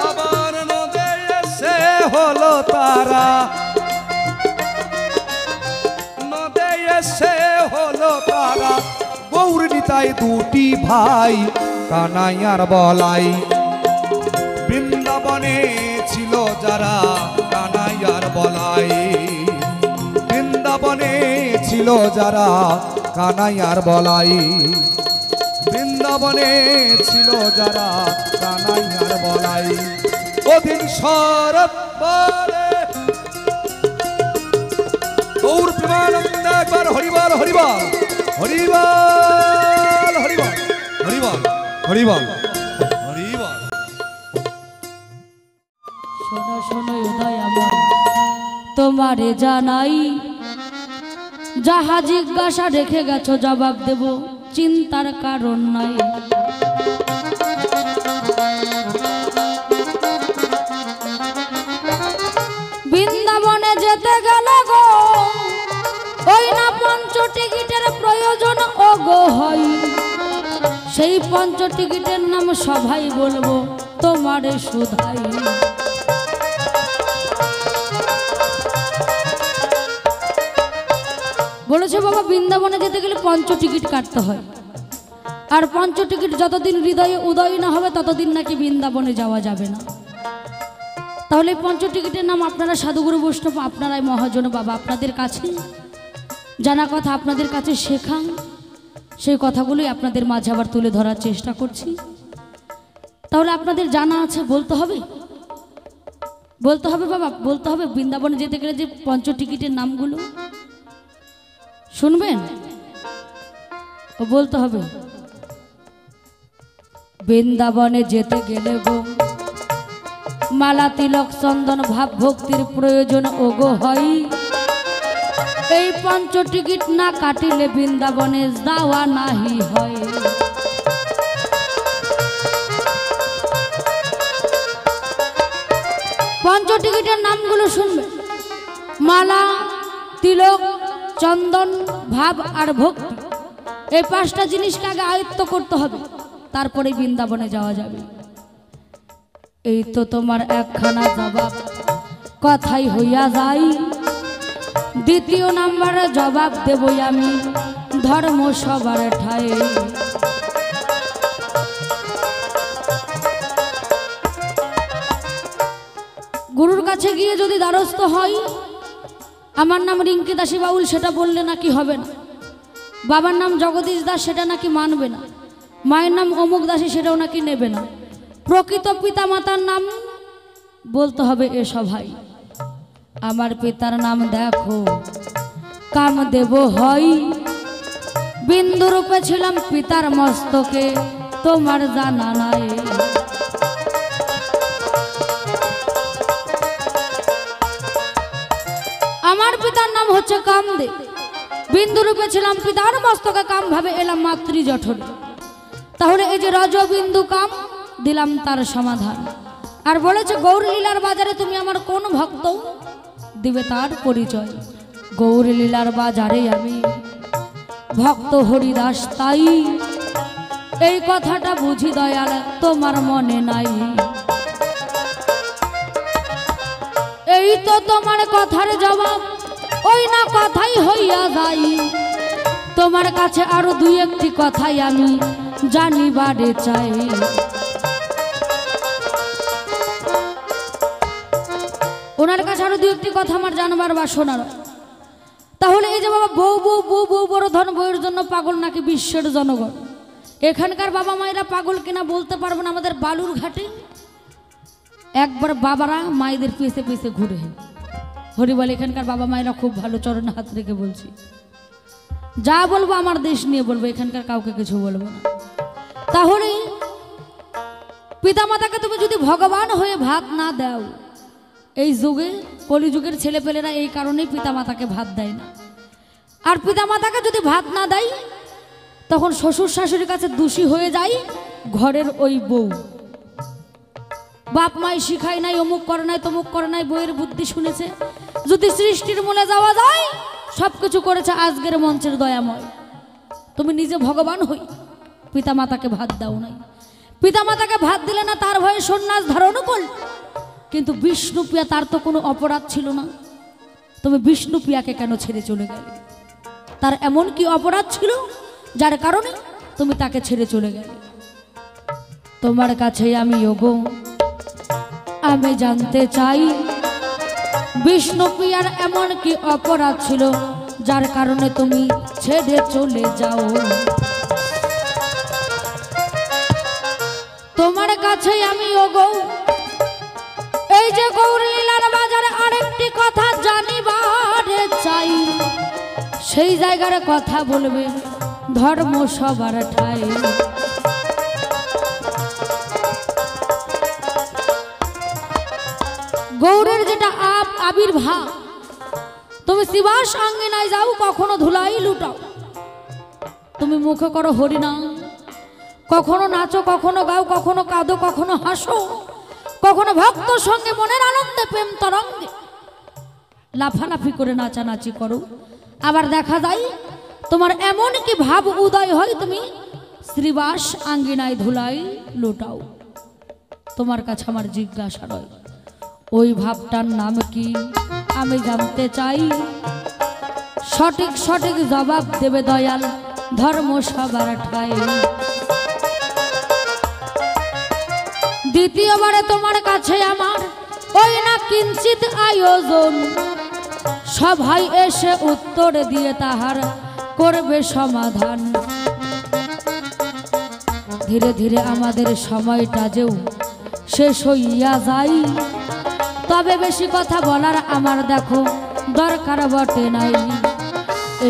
আবার নদে এসে হলো তারা, নদে এসে হলো তারা, গৌর নিতাই দুটি ভাই, কানাই আর বলাই। বৃন্দাবনে ছিল যারা, কানাই আর বলাই। বৃন্দাবনে ছিল যারা, কানাই আর বলাই। বৃন্দাবনে ছিল যারা, কানাই আর বলাই। ওদিন শরৎ বলে গৌর প্রেমানন্দ একবার হরিবল হরিবল হরিবল হরিবল হরিবল হরিবল হরিবল। শোনো শোনো উদয় আমার তোমারে জানাই, যাহা জিজ্ঞাসা রেখে গেছো জবাব দেব, চিন্তার কারণ নাই। বৃন্দাবনে যেতে গেল গো, ওই না পঞ্চ টিকিটের প্রয়োজন ও গো হয়। সেই পঞ্চ টিকিটের নাম সবাই বলবো তোমারে শুধাই। বলেছে বাবা, বৃন্দাবনে যেতে গেলে পঞ্চ টিকিট কাটতে হয়, আর পঞ্চ টিকিট যতদিন হৃদয়ে উদয় না হবে ততদিন নাকি বৃন্দাবনে যাওয়া যাবে না। তাহলে পঞ্চ টিকিটের নাম আপনারা সাধুগুরু বৈষ্ণব, আপনারাই মহাজন বাবা, আপনাদের কাছে জানা কথা আপনাদের কাছে শেখান, সেই কথাগুলোই আপনাদের মাঝে আবার তুলে ধরার চেষ্টা করছি। তাহলে আপনাদের জানা আছে, বলতে হবে, বলতে হবে বাবা, বলতে হবে। বৃন্দাবনে যেতে গেলে যে পঞ্চ টিকিটের নামগুলো শুনবেন, ও বলতে হবে। বৃন্দাবনে যেতে গেলে গো, মালা তিলক চন্দন ভাব ভক্তির প্রয়োজন ও গো হয়। এই পঞ্চ টিকিট না কাটিলে বৃন্দাবনে যাওয়া নাহি হয়। পঞ্চ টিকিটের নামগুলো শুনবে, মালা তিলক চন্দন ভাব আর ভক্তি। এই 5টা জিনিসকে আগে আয়ত্ত করতে হবে, তারপরে বৃন্দাবনে যাওয়া যাবে। এই তো তোমার একখানা জবাব কথাই হইয়া যাই, দ্বিতীয় নাম্বারে জবাব দেবই আমি ধর্ম সবার ঠায়ে। গুরুর কাছে গিয়ে যদি দ্বারস্থ হয়, আমার নাম রিঙ্কি দাসী বাউল সেটা বললে নাকি হবে না, বাবার নাম জগদীশ দাস সেটা নাকি মানবে না, মায়ের নাম অমুক দাসী সেটাও নাকি নেবে না, প্রকৃত পিতা মাতার নাম বলতে হবে। এ সভাই আমার পিতার নাম দেখো কামদেব হয়, বিন্দু রূপে ছিলাম পিতার মস্তকে তোমার জানা নাই। আমার পিতার নাম হচ্ছে কামদেব, বিন্দু রূপে ছিলাম পিতার মস্তকে, কাম ভাবে এলাম মাতৃ জঠরে। তাহলে এই যে রজবিন্দু কাম দিলাম তার সমাধান। আর বলেছে গৌরলীলার বাজারে তুমি আমার কোন ভক্ত, দিবে তার পরিচয়। গৌরলীলার বাজারে আমি ভক্ত হরিদাস, তাই এই কথাটা বুঝি দয়াল তোমার মনে নাই। এই তো তোমার কথার জবাব, ওই না কথাই হইয়া যাই। তোমার কাছে আরো 2-1টি কথাই আমি জানিবারে চাই। ওনার কাছে আরো 2-1টি কথা আমার জানবার বা শোনার। তাহলে এই যে বাবা বউ বউ বউ বউ বড় ধন, বউয়ের জন্য পাগল নাকি বিশ্বের জনগণ। এখানকার বাবা মায়েরা পাগল কিনা বলতে পারবো না। আমাদের বালুর ঘাটে একবার বাবারা মায়েদের পিছে পিছে ঘুরে হরি বলে। এখানকার বাবা মায়েরা খুব ভালো, চরণে হাত রেখে বলছি, যা বলবো আমার দেশ নিয়ে বলবো, এখানকার কাউকে কিছু বলবো না। তাহলে পিতামাতাকে তুমি যদি ভগবান হয়ে ভাত না দাও, এই যুগে কলিযুগের ছেলেপেলেরা এই কারণেই পিতামাতাকে ভাত দেয় না। আর পিতামাতাকে যদি ভাত না দেয়, তখন শ্বশুর শাশুড়ির কাছে দোষী হয়ে যায় ঘরের ওই বউ। বাপ মাই শিখায় নাই, অমুক করে নাই, তমুক করে নাই, বইয়ের বুদ্ধি শুনেছে। যদি সৃষ্টির মূলে যাওয়া যায়, সবকিছু করেছে আজকের মঞ্চের দয়াময়। তুমি নিজে ভগবান হই পিতামাতাকে ভাত দাও নাই। পিতামাতাকে ভাত দিলে না, তার ভয়ে সন্ন্যাস ধারণ করল। কিন্তু বিষ্ণুপ্রিয়া, তার তো কোনো অপরাধ ছিল না, তুমি বিষ্ণুপ্রিয়াকে কেন ছেড়ে চলে গেলে? তার এমন কি অপরাধ ছিল যার কারণে তুমি তাকে ছেড়ে চলে গেলে? তোমার কাছে আমি ওগো আমি জানতে চাই, বিষ্ণুপ্রিয়ার এমন কি অপরাধ ছিল যার কারণে তুমি ছেড়ে চলে যাও? তোমার কাছে আমি ওগো এই যে গৌরলীলার বাজারে আরেকটি কথা জানিবারে চাই। সেই জায়গার কথা বলবে ধর্ম সবার ঠাই। গৌরের যেটা আবির্ভাব, তুমি শিবাস আঙ্গিনায় যাও, কখনো ধুলাই লুটাও, তুমি মুখে করো হরিনাম, কখনো নাচো, কখনো গাও, কখনো কাঁদো, কখনো হাসো, কখনো ভক্ত সঙ্গে মনের আনন্দে প্রেম তরঙ্গে লাফালাফি করে নাচানাচি করো। আবার দেখা যায় তোমার এমন কি ভাব উদয় হয়, তুমি শ্রীবাস আঙ্গিনায় ধুলাই লুটাও। তোমার কাছে আমার জিজ্ঞাসা রয়, ওই ভাবটার নাম কি আমি জানতে চাই। সঠিক সঠিক জবাব দেবে দয়াল ধর্ম সবার ঠাই। দ্বিতীয়বারে তোমার কাছে আমার ওই না কিঞ্চিত আয়োজন, সবাই এসে উত্তর দিয়ে তাহার করবে সমাধান। ধীরে ধীরে আমাদের সময়টা যেও শেষ হইয়া যায়, তবে বেশি কথা বলার আমার দেখো দরকার বটে নাই।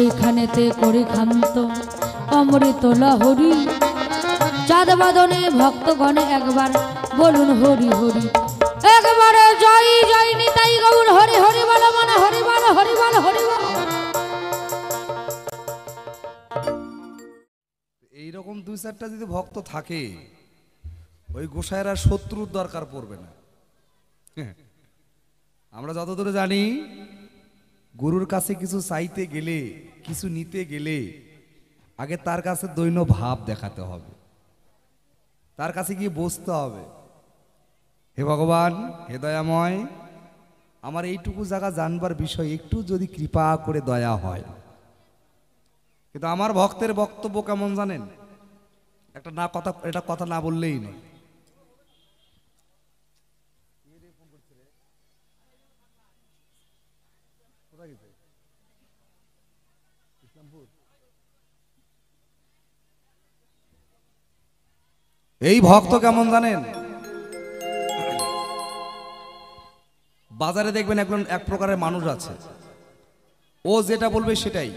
এইখানেতে করি ক্ষান্ত অমৃত লহরী, চাঁদ বাদনে ভক্তগণে একবার বলুন হরি হরি। একবারে জয় জয় নিতাই গৌর হরি হরি বল, মানে হরি বল হরি বল হরি বল। এইরকম 2-4টা যদি ভক্ত থাকে, ওই গোসাইরা শত্রুর দরকার পড়বে না। আমরা যতদূর জানি, গুরুর কাছে কিছু চাইতে গেলে, কিছু নিতে গেলে আগে তার কাছে দৈন্য ভাব দেখাতে হবে, তার কাছে গিয়ে বসতে হবে। হে ভগবান, হে দয়াময়, আমার এইটুকু জায়গা জানবার বিষয় একটু যদি কৃপা করে দয়া হয়। কিন্তু আমার ভক্তের বক্তব্য কেমন জানেন? এটা কথা না বললেই নয়। এই ভক্ত কেমন জানেন? বাজারে দেখবেন এক প্রকারের মানুষ আছে, ও যেটা বলবে সেটাই,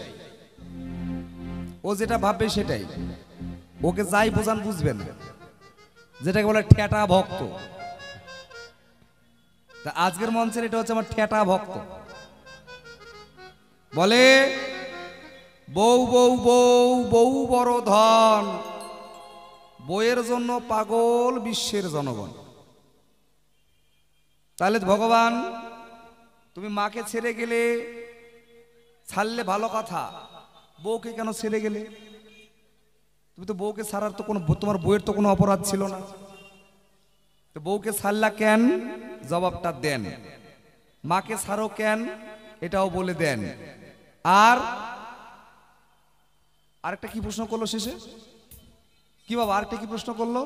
ও যেটা ভাববে সেটাই, ওকে যাই বোঝান বুঝবেন, যেটাকে বলে ঠেটা ভক্ত। তা আজকের মঞ্চের এটা হচ্ছে আমার ঠেটা ভক্ত। বলে বউ বউ বউ বউ বড় ধন, বইয়ের জন্য পাগল বিশ্বের জনগণ। তাহলে ভগবান, তুমি মাকে ছেড়ে গেলে, ছাড়লে ভালো কথা, বউকে কেন ছেড়ে গেলে? তুমি তো বউকে ছাড়ার তো কোনো, তোমার বউয়ের তো কোনো অপরাধ ছিল না, তো বউকে ছাড়লা কেন? জবাবটা দেন। মাকে ছাড়ো কেন? এটাও বলে দেন। আর আরেকটা কি প্রশ্ন করলো শেষে? কি বাবা, আরেকটা কি প্রশ্ন করলো?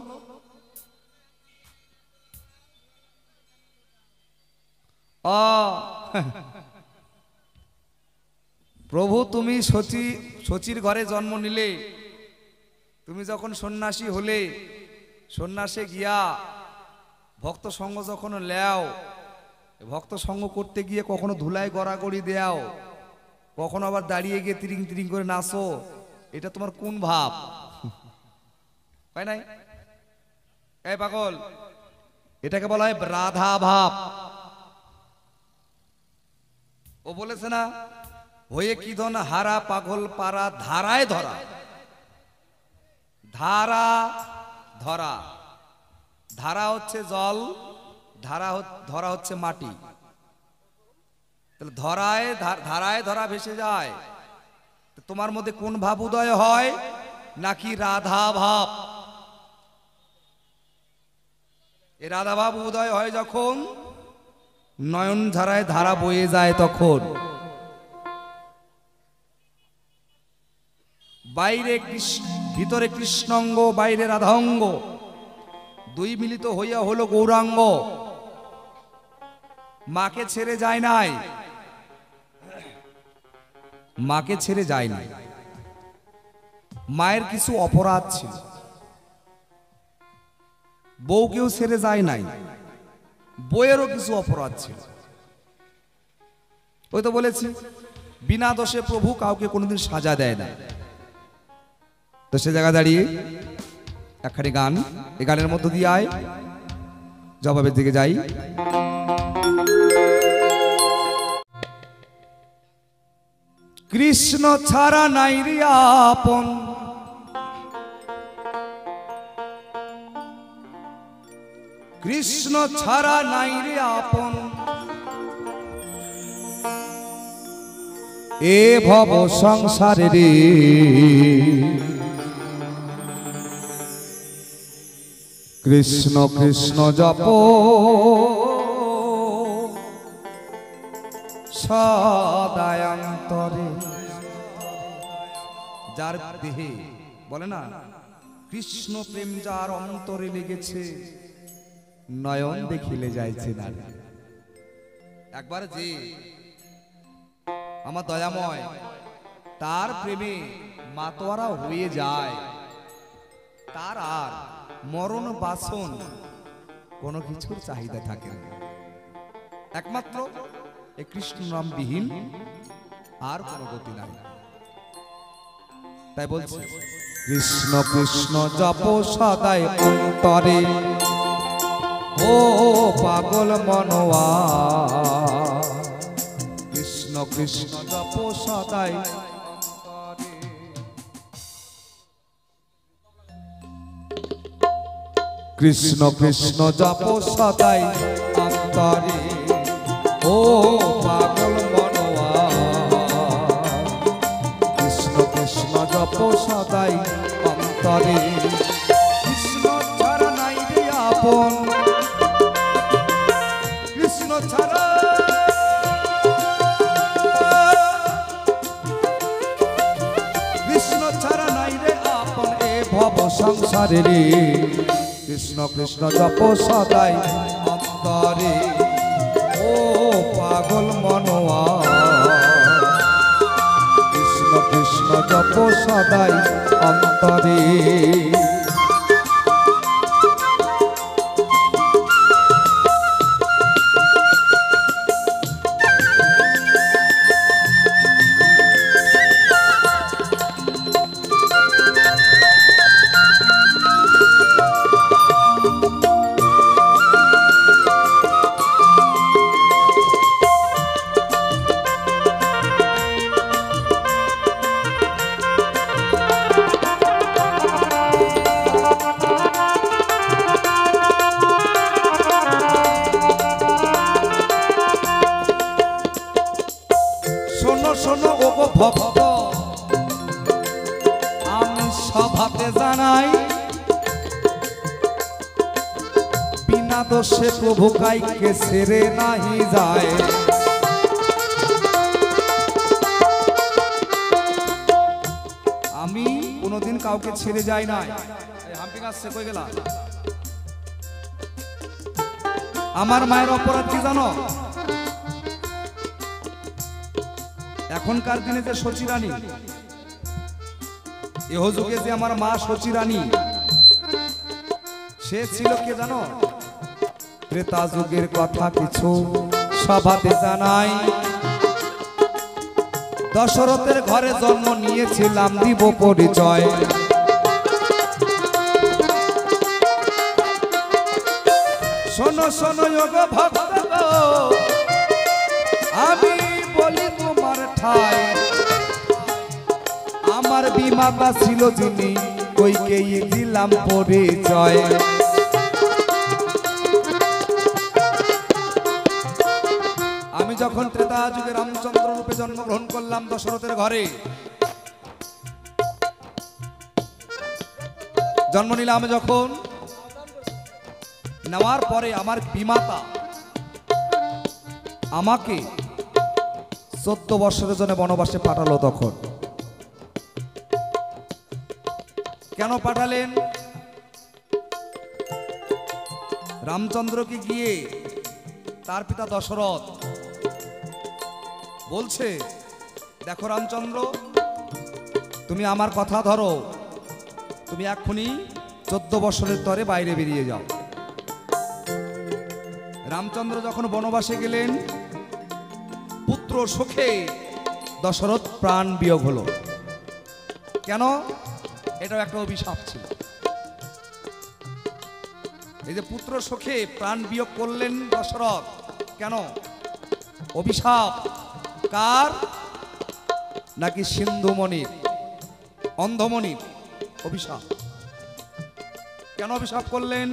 প্রভু, তুমি শচীর ঘরে জন্ম নিলে, তুমি যখন সন্ন্যাসী হলে, সন্ন্যাসে গিয়া ভক্ত সঙ্গ যখন লেও, ভক্ত সঙ্গ করতে গিয়ে কখনো ধুলায় গড়াগড়ি দেও, কখনো আবার দাঁড়িয়ে গিয়ে তিরিং তিরিং করে নাচো, এটা তোমার কোন ভাব? তাই নাই? এই পাগল, এটাকে বলা হয় রাধা ভাব। ও বলেছে না, হয়ে কি ধন হারা পাগল পারা ধারায় ধরা। ধারা ধরা, ধারা হচ্ছে জল, ধরা হচ্ছে মাটি। তাহলে ধারায় ধরা ভেসে যায়। তোমার মধ্যে কোন ভাব উদয় হয়? নাকি রাধা ভাব? এই রাধা ভাব উদয় হয় যখন নয়ন ধারায় ধারা বয়ে যায়, তখন ভিতরে কৃষ্ণাঙ্গ, বাইরে রাধাঙ্গ, দুই মিলিত হইয়া হলো গৌরাঙ্গ। মাকে ছেড়ে যায় নাই, মাকে ছেড়ে যায় নাই। মায়ের কিছু অপরাধ ছিল, বউকেও ছেড়ে যায় নাই, বউয়েরও কিছু অপরাধ ছিল। ওই তো বলেছি, বিনা দোষে প্রভু কাউকে কোনোদিন সাজা দেয় না। তো সে জায়গা দাঁড়িয়ে একখানি গান, এই গানের মধ্য দিয়ে আয় জবাবের দিকে যাই। কৃষ্ণ ছাড়া নাই রে আপন, কৃষ্ণ ছাড়া নাই রে আপন, এ ভব সংসারে রে। কৃষ্ণ কৃষ্ণ জপ সদায়ন্তরে। যার দেহে বলে না, কৃষ্ণ প্রেম যার অন্তরে লেগেছে, নয়ন দেখিলে যাইছে না। একবার যে আমার দয়াময়, তার প্রেমে মাতোয়ারা হয়ে যায়, তার আর মরণ বাসন কোনো কিছুর চাহিদা থাকে না। একমাত্র এই কৃষ্ণ নাম বিহীন আর কোনো গতি নাই। তাই বলছি, কৃষ্ণ কৃষ্ণ জপ সদাই অন্তরে, ও পাগল মনোয়া। কৃষ্ণ কৃষ্ণ জপ সদাই অন্তরে। কৃষ্ণ কৃষ্ণ জপ সদাই অন্তরে, ও পাগল মনোয়া। কৃষ্ণ কৃষ্ণ জপ জপ সদাই অন্তরে কৃষ্ণ ছাড়া নাই রে আপন কৃষ্ণ ছাড়া কৃষ্ণ ছাড়া নাই রে আপন এ ভব সংসারে রে কৃষ্ণ কৃষ্ণ জপ সদাই অন্তরে ও পাগল মনোয়া কৃষ্ণ কৃষ্ণ জপ সদাই অন্তরে শোনো ওগো ভক্ত আমি সভাতে জানাই বিনা দোষে প্রভু কাইকে ছেড়ে নাহি যায় আমি কোনোদিন কাউকে ছেড়ে যাই নাই হাম্পি গাছে কই গেলা আমার মায়ের অপরাধ কি জানো এখনকার দিনে যে সচিরানী এহ যুগে যে আমার মা সচিরানী সে ছিল কে জানো ত্রেতা যুগের কথা কিছু সভাতে জানাই দশরথের ঘরে জন্ম নিয়েছিলাম দিব পরিচয় শোনো শোনো যোগ ভক্ত আমি বলি তোমার ঠাই আমার বিমাতা ছিল যিনি কইকেই দিলাম পরিচয় আমি যখন ত্রেতা যুগে রামচন্দ্র রূপে জন্মগ্রহণ করলাম দশরথের ঘরে জন্ম নিলাম যখন নেওয়ার পরে আমার বিমাতা আমাকে 14 বছরের জন্য বনবাসে পাঠালো তখন কেন পাঠালেন রামচন্দ্রকে গিয়ে তার পিতা দশরথ বলছে দেখো রামচন্দ্র তুমি আমার কথা ধরো তুমি এক্ষুনি 14 বছরের তরে বাইরে বেরিয়ে যাও রামচন্দ্র যখন বনবাসে গেলেন পুত্র শোকে দশরথ প্রাণ বিয়োগ হলো কেন এটাও একটা অভিশাপ ছিল এই যে পুত্র শোকে প্রাণ বিয়োগ করলেন দশরথ কেন অভিশাপ কার নাকি সিন্ধুমণির অন্ধমণির অভিশাপ কেন অভিশাপ করলেন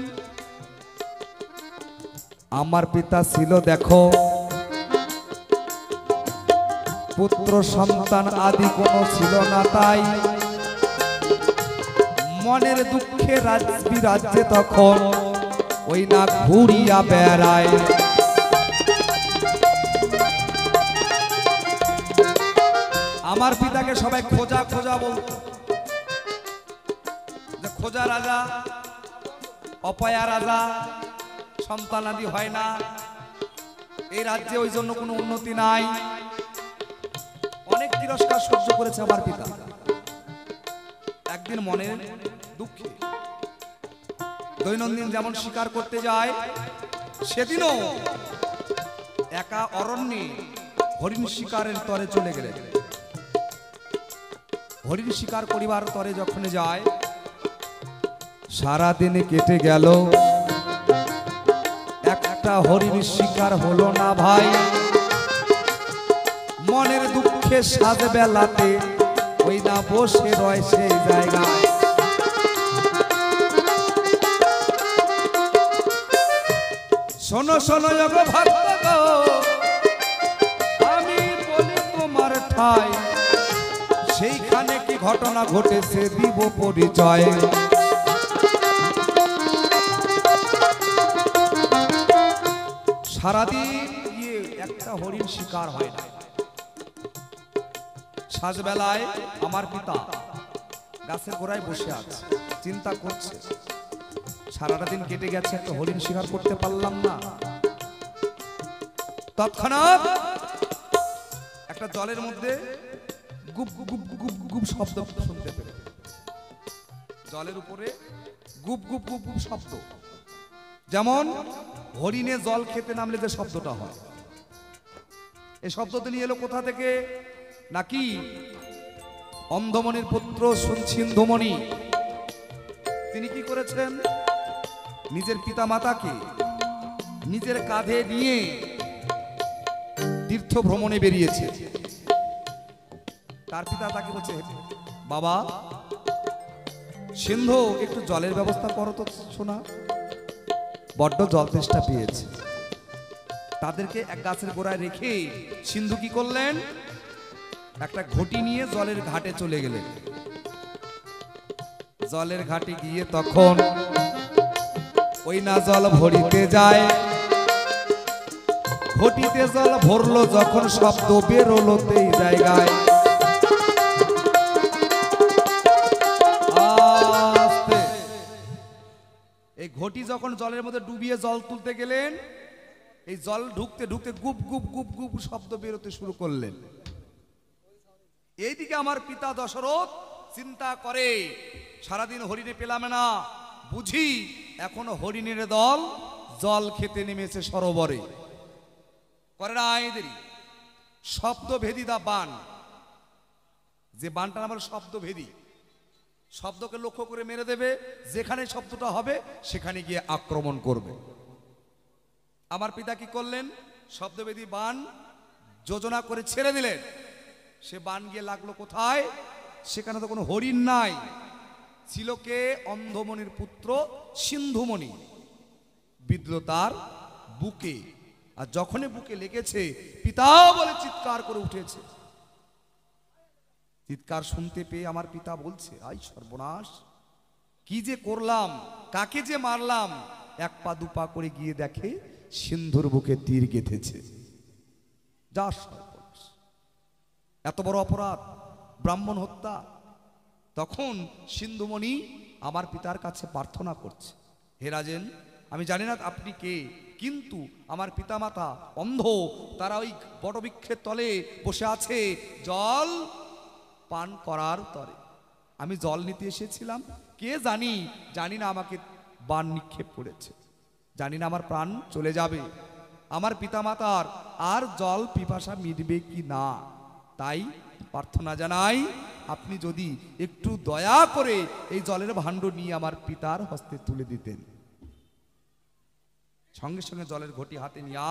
আমার পিতা ছিল দেখো পুত্র সন্তান আদি কোনো ছিল না তাই মনের দুঃখে রাজ্যে তখন ওই না ঘুরিয়া বেড়ায় আমার পিতাকে সবাই খোঁজা খোঁজা বলতো যে খোঁজা রাজা অপয়া রাজা সন্তান আদি হয় না এই রাজ্যে ওই জন্য কোনো উন্নতি নাই অনেক তিরস্কার সহ্য করেছে আমার পিতা একদিন মনের দুঃখে দৈনন্দিন যেমন শিকার করতে যায় সেদিনও একা অরণ্যে হরিণ শিকারের তরে চলে গেলেন হরিণ শিকার করিবার তরে যখন যায় সারা দিনে কেটে গেল একটা হরিণ শিকার হলো না ভাই মনের দুঃখে সাত বেলাতে ওই না বসে রয় সেই জায়গায় শোনো শোনো ভক্ত আমি বলি তোমার ঠাই সেইখানে কি ঘটনা ঘটেছে দিব পরিচয়। সারাদিন গিয়ে একটা হরিণ শিকার হয় না। সাজবেলায় আমার পিতা গাছের গোড়ায় বসে আছে, চিন্তা করছে সারাটা দিন কেটে গেছে, একটা হরিণ শিকার করতে পারলাম না। তৎক্ষণাৎ একটা জলের মধ্যে গুপ গুপ গুপ গুপ শব্দ শুনতে পেল। জলের উপরে গুপ গুপ গুপ গুপ শব্দ, যেমন হরিণে জল খেতে নামলে যে শব্দটা হয়। এই শব্দ তিনি এলো কোথা থেকে? নাকি অন্ধমণির পুত্র সিন্ধুমণি তিনি কি করেছেন, নিজের পিতা মাতাকে নিজের কাঁধে নিয়ে তীর্থ ভ্রমণে বেরিয়েছে। তার পিতা তাকে বলছে, বাবা সিন্ধু একটু জলের ব্যবস্থা করো তো শোনা, বড্ড জল তেষ্টা পেয়েছে। তাদেরকে এক গাছের গোড়ায় রেখে সিন্ধু কি করলেন, একটা ঘটি নিয়ে জলের ঘাটে চলে গেলেন। জলের ঘাটে গিয়ে তখন ওই না জল ভরিতে যায়, ঘটিতে জল ভরলো যখন শব্দ বেরোলো সেই জায়গায়। এই ঘটি যখন জলের মধ্যে ডুবিয়ে জল তুলতে গেলেন, এই জল ঢুকতে ঢুকতে গুপ গুপ গুপ গুপ শব্দ বেরোতে শুরু করলেন। এইদিকে আমার পিতা দশরথ চিন্তা করে, সারাদিন হরিণে পেলাম না, বুঝি এখনো হরিণের দল জল খেতে নেমেছে সরোবরে। করে না এদেরই শব্দভেদী দা বান, যে বানটা আমার শব্দভেদী, শব্দকে লক্ষ্য করে মেরে দেবে, যেখানে শব্দটা হবে সেখানে গিয়ে আক্রমণ করবে। আমার পিতা কি করলেন, শব্দভেদী বান যোজনা করে ছেড়ে দিলেন। সে বান গিয়ে লাগলো কোথায়, সেখানে তো কোনো হরিণ নাই, ছিল কে, অন্ধমণির পুত্র সিন্ধুমণি। বিদ্ল তার বুকে, আর যখনই বুকে লেগেছে পিতা বলে চিৎকার করে উঠেছে। চিৎকার শুনতে পেয়ে আমার পিতা বলছে, আই সর্বনাশ, কি যে করলাম, কাকে যে মারলাম। এক পা দুপা করে গিয়ে দেখে সিন্ধুর বুকে তীর গেঁথেছে। যা সর্বনাশ, এত বড় অপরাধ, ব্রাহ্মণ হত্যা। তখন সিন্ধুমণি আমার পিতার কাছে প্রার্থনা করছে, হে রাজেন, আমি জানি না আপনি কে, কিন্তু আমার পিতামাতা অন্ধ, তারা ওই বটবৃক্ষের তলে বসে আছে জল পান করার তরে। আমি জল নিতে এসেছিলাম, কে জানি না আমাকে বান নিক্ষেপ করেছে, জানি না আমার প্রাণ চলে যাবে, আমার পিতামাতার আর জল পিপাসা মিটবে কি না, তাই প্রার্থনা জানাই আপনি যদি একটু দয়া করে এই জলের ভাণ্ড নিয়ে আমার পিতার হস্তে তুলে দিতেন। সঙ্গে সঙ্গে জলের ঘটি হাতে নিয়ে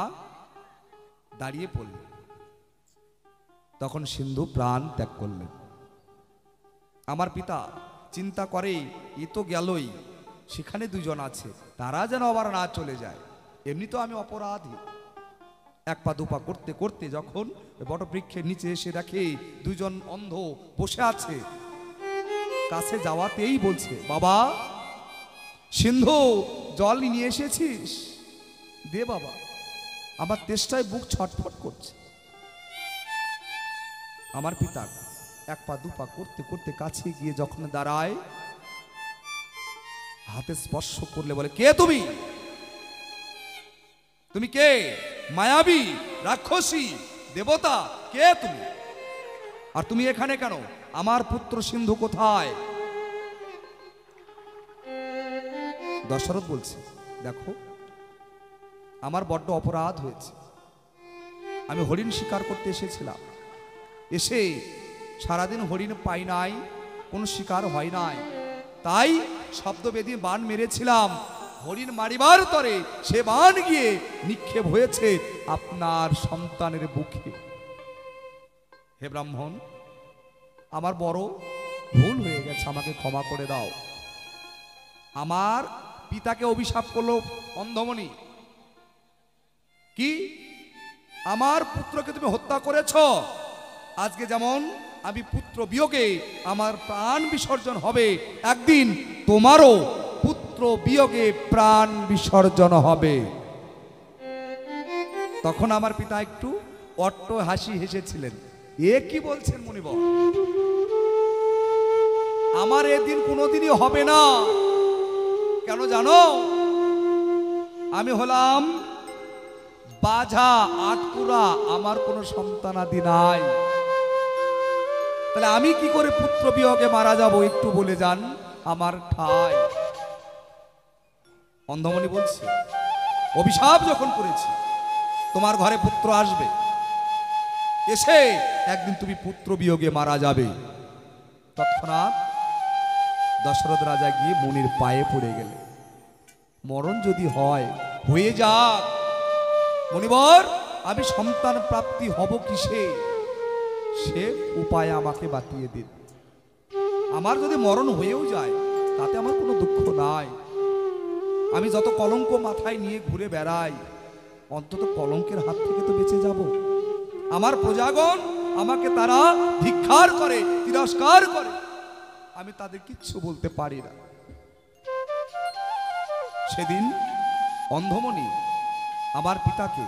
দাঁড়িয়ে পড়লেন। তখন সিন্ধু প্রাণ ত্যাগ করলেন। আমার পিতা চিন্তা করে, এ তো গেলই, সেখানে দুজন আছে, তারা যেন আবার না চলে যায়, এমনি তো আমি অপরাধী। এক পা দুপা করতে করতে যখন বটবৃক্ষের নিচে এসে দেখে দুজন অন্ধ বসে আছে, কাছে যাওয়াতেই বলছে, বাবা সিন্ধু, জল নিয়ে এসেছিস, দে বাবা, আমার তেষ্টায় বুক ছটফট করছে। আমার পিতা এক পা দুপা করতে করতে কাছে গিয়ে যখন দাঁড়ায়, হাতে স্পর্শ করলে বলে, কে তুমি? তুমি কে? মায়াবী, রাক্ষসী, দেবতা, কে তুমি? আর তুমি এখানে কেন? আমার পুত্র সিন্ধু কোথায়? দশরথ বলছে, দেখো আমার বড্ড অপরাধ হয়েছে, আমি হরিণ শিকার করতে এসেছিলাম, এসে সারাদিন হরিণ পাই নাই, কোনো শিকার হয় নাই, তাই শব্দবেদী বান মেরেছিলাম, হরিণ মারিবার তরে সে বান গিয়ে নিক্ষেপ হয়েছে আপনার সন্তানের বুকে। হে ব্রাহ্মণ, আমার বড় ভুল হয়ে গেছে, আমাকে ক্ষমা করে দাও। আমার পিতাকে অভিশাপ করলো অন্ধমণি, কি আমার পুত্রকে তুমি হত্যা করেছ, আজকে যেমন আমি পুত্র বিয়োগে আমার প্রাণ বিসর্জন হবে, একদিন তোমারও পুত্র বিয়োগে প্রাণ বিসর্জন হবে। তখন আমার পিতা একটু অট্ট হাসি হেসেছিলেন। এ কি বলছেন মুনিবর, আমার এদিন কোনোদিনই হবে না। কেন জানো? আমি হলাম বাঝা, আটকুরা, আমার কোনো সন্তানাদি নাই। তাহলে আমি কি করে পুত্র বিয়োগে মারা যাব, একটু বলে যান আমার ঠাই। অন্ধমণি বলছে, অভিশাপ যখন করেছি তোমার ঘরে পুত্র আসবে, এসে একদিন তুমি পুত্র বিয়োগে মারা যাবে। তৎক্ষণাৎ দশরথ রাজা গিয়ে মুনির পায়ে পড়ে গেলে, মরণ যদি হয় হয়ে যাক, মুনিবর আমি সন্তান প্রাপ্তি হব কিসে, সে উপায় আমাকে বাতিয়ে দিন। আমার যদি মরণ হয়েও যায় তাতে আমার কোনো দুঃখ নাই। আমি যত কলঙ্ক মাথায় নিয়ে ঘুরে বেড়াই, অন্তত কলঙ্কের হাত থেকে তো বেঁচে যাব। আমার প্রজাগণ আমাকে তারা ধিক্কার করে, তিরস্কার করে, আমি তাদের কিচ্ছু বলতে পারি না। সেদিন অন্ধমণি আমার পিতাকে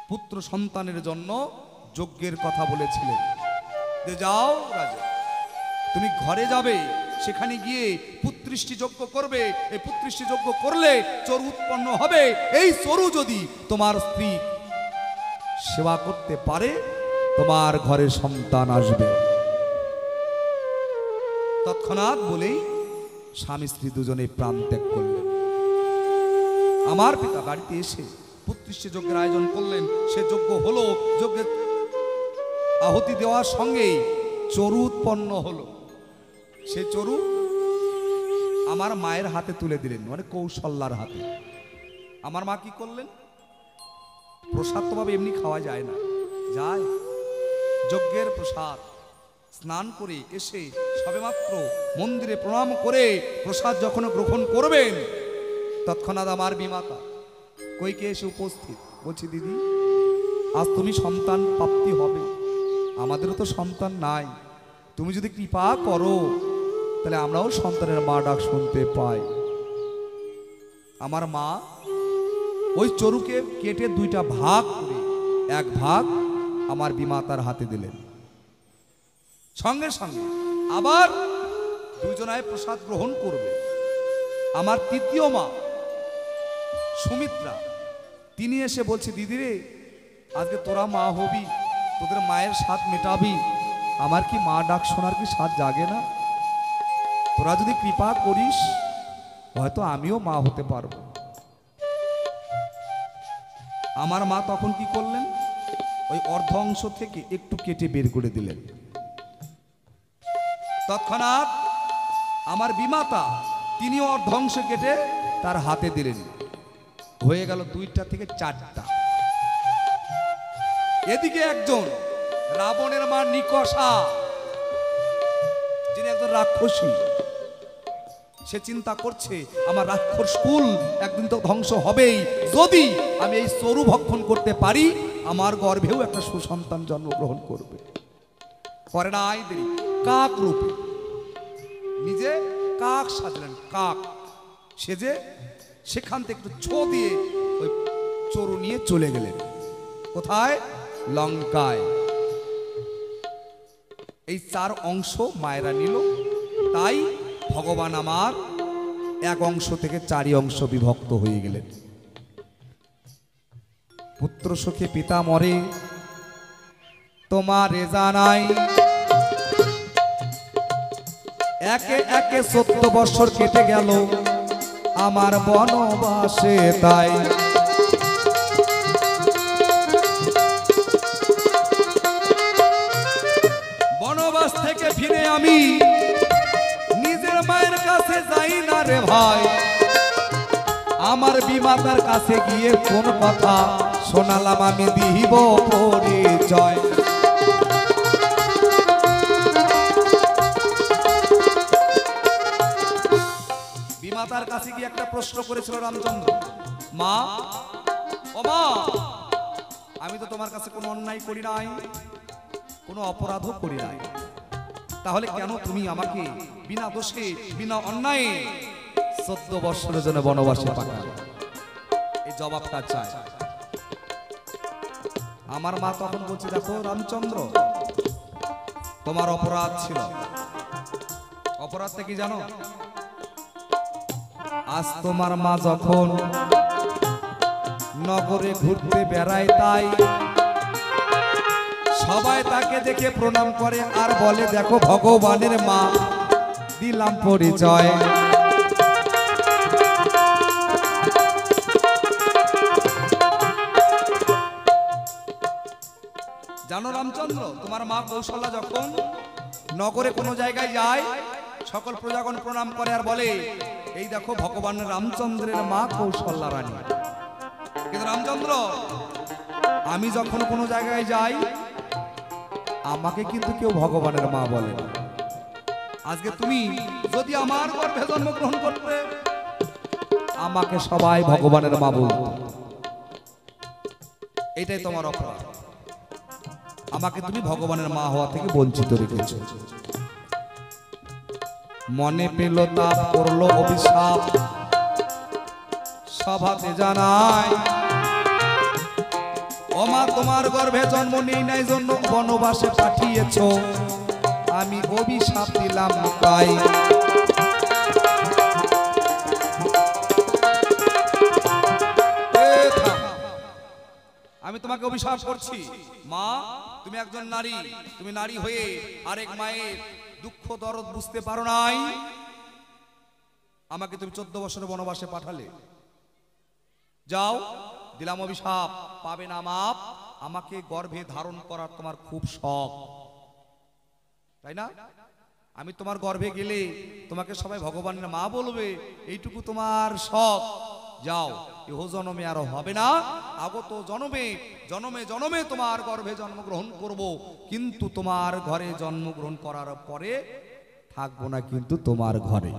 পুত্র সন্তানের জন্য যজ্ঞের কথা বলেছিলেন, যে যাও রাজা, তুমি ঘরে যাবে, সেখানে গিয়ে পুত্রিষ্টি যজ্ঞ করবে। এই পুত্রিষ্টি যজ্ঞ করলে চরু উৎপন্ন হবে। এই চরু যদি তোমার স্ত্রী সেবা করতে পারে, তোমার ঘরে সন্তান আসবে। তৎক্ষণাৎ বলেই স্বামী স্ত্রী দুজনে প্রাণ ত্যাগ করলেন। আমার পিতা বাড়িতে এসে পুত্রিষ্টি যজ্ঞের আয়োজন করলেন। সে যজ্ঞ হলো, যজ্ঞের আহুতি দেওয়ার সঙ্গেই চরু উৎপন্ন হলো। সে চরু আমার মায়ের হাতে তুলে দিলেন, মানে কৌশল্যার হাতে। আমার মা কি করলেন? প্রসাদ তো ভাবে এমনি খাওয়া যায় না, যায় যজ্ঞের প্রসাদ। স্নান করে এসে সবেমাত্র মন্দিরে প্রণাম করে প্রসাদ যখন গ্রহণ করবেন, তৎক্ষণাৎ আমার বিমাতা কইকে এসে উপস্থিত, বলছি দিদি আজ তুমি সন্তান প্রাপ্তি হবে, আমাদেরও তো সন্তান নাই, তুমি যদি কৃপা করো তাহলে আমরাও সন্তানের মা ডাক শুনতে পাই। আমার মা ওই চরুকে কেটে দুইটা ভাগ করে এক ভাগ আমার বিমাতার হাতে দিলেন। সঙ্গে সঙ্গে আবার দুজনায় প্রসাদ গ্রহণ করবে। আমার তৃতীয় মা সুমিত্রা, তিনি এসে বলছে, দিদি রে, আজকে তোরা মা হবি, তোদের মায়ের স্বাদ মেটাবি, আমার কি মা ডাক শোনার কি স্বাদ জাগে না? তোরা যদি কৃপা করিস হয়তো আমিও মা হতে পারবো। আমার মা তখন কি করলেন? ওই অর্ধ অংশ থেকে একটু কেটে বের করে দিলেন। তৎক্ষণাৎ আমার বিমাতা তিনিও অর্ধ অংশ কেটে তার হাতে দিলেন। হয়ে গেল 2টা থেকে 4টা। এদিকে একজন রাবণের মা নিকষা, যিনি একজন রাক্ষসী, সে চিন্তা করছে আমার রাক্ষস কুল একদিন তো ধ্বংস হবেই, যদি আমি এই চরু ভক্ষণ করতে পারি আমার গর্ভেও একটা সুসন্তান জন্মগ্রহণ করবে। করে না আই দেরি, কাক রূপে নিজে কাক সাজলেন, কাক সেজে সেখান থেকে একটু ছো দিয়ে ওই চরু নিয়ে চলে গেলেন। কোথায়? লঙ্কায়। এই 4 অংশ মায়েরা নিল, তাই ভগবান আমার এক অংশ থেকে 4 অংশ বিভক্ত হয়ে গেলেন। পুত্র সুখে পিতা মরে, তোমার জানাই একে একে 14 বছর কেটে গেল আমার বনবাসে। তাই বনবাস থেকে ফিরে আমি নিজের মায়ের কাছে যাই না রে ভাই, আমার বিমাতার কাছে গিয়ে কোন কথা শোনালাম আমি দিব পরিচয়। বিমাতার কাছে গিয়ে একটা প্রশ্ন করেছিল রামচন্দ্র, মা ও মা, আমি তো তোমার কাছে কোনো অন্যায় করি নাই, কোনো অপরাধও করি নাই, তাহলে কেন তুমি আমাকে বিনা দোষে বিনা অন্যায়ে 14 বৎসরের জন্য বনবাসে পাঠালে? এই জবাবটা চাই। আমার মা তখন বলছে, দেখো রামচন্দ্র, তোমার অপরাধ ছিল। অপরাধটা কি জানো? আজ তোমার মা যখন নগরে ঘুরতে বেড়ায়, তাই সবাই তাকে দেখে প্রণাম করে আর বলে, দেখো ভগবানের মা, দিলাম পরিচয়। জানো রামচন্দ্র, তোমার মা কৌশল্যা যখন নগরে কোনো জায়গায় যায়, সকল প্রজাগণ প্রণাম করে আর বলে, এই দেখো ভগবান রামচন্দ্রের মা কৌশল্যা রানী। কিন্তু রামচন্দ্র, আমি যখন কোনো জায়গায় যাই, আমাকে কিন্তু কেউ ভগবানের মা বলে না। আজকে তুমি যদি আমার গর্ভে জন্মগ্রহণ করতে, আমাকে সবাই ভগবানের মা বলতো। এটাই তোমার অপরাধ। আমাকে তুমি ভগবানের মা হওয়া থেকে বঞ্চিত রেখেছো। মনে পেল তাপ, করলো অভিশাপ, সভাতে জানায়, ও মা, তোমার গর্ভে জন্ম নেই নাই জন্য বনবাসে পাঠিয়েছো, আমি অভিশাপ দিলাম তাই। আমি তোমাকে অভিশাপ করছি মা, তুমি একজন নারী, তুমি নারী হয়ে আরেক মায়ের দুঃখ দরদ বুঝতে পারো নাই। আমাকে তুমি 14 বছরের বনবাসে পাঠালে, যাও, দিলাম অভিশাপ, পাবে না মাপ। আমাকে গর্ভে ধারণ করার তোমার খুব শখ, তাই না? আমি তোমার গর্ভে গেলে তোমাকে সবাই ভগবানের মা বলবে, এইটুকু তোমার শখ। যাও, ইহ জন্মে আর হবে না, আগত জন্মে জন্মে জন্মে তোমার গর্ভে জন্মগ্রহণ করব, কিন্তু তোমার ঘরে জন্মগ্রহণ করার পরে থাকবো না কিন্তু তোমার ঘরে।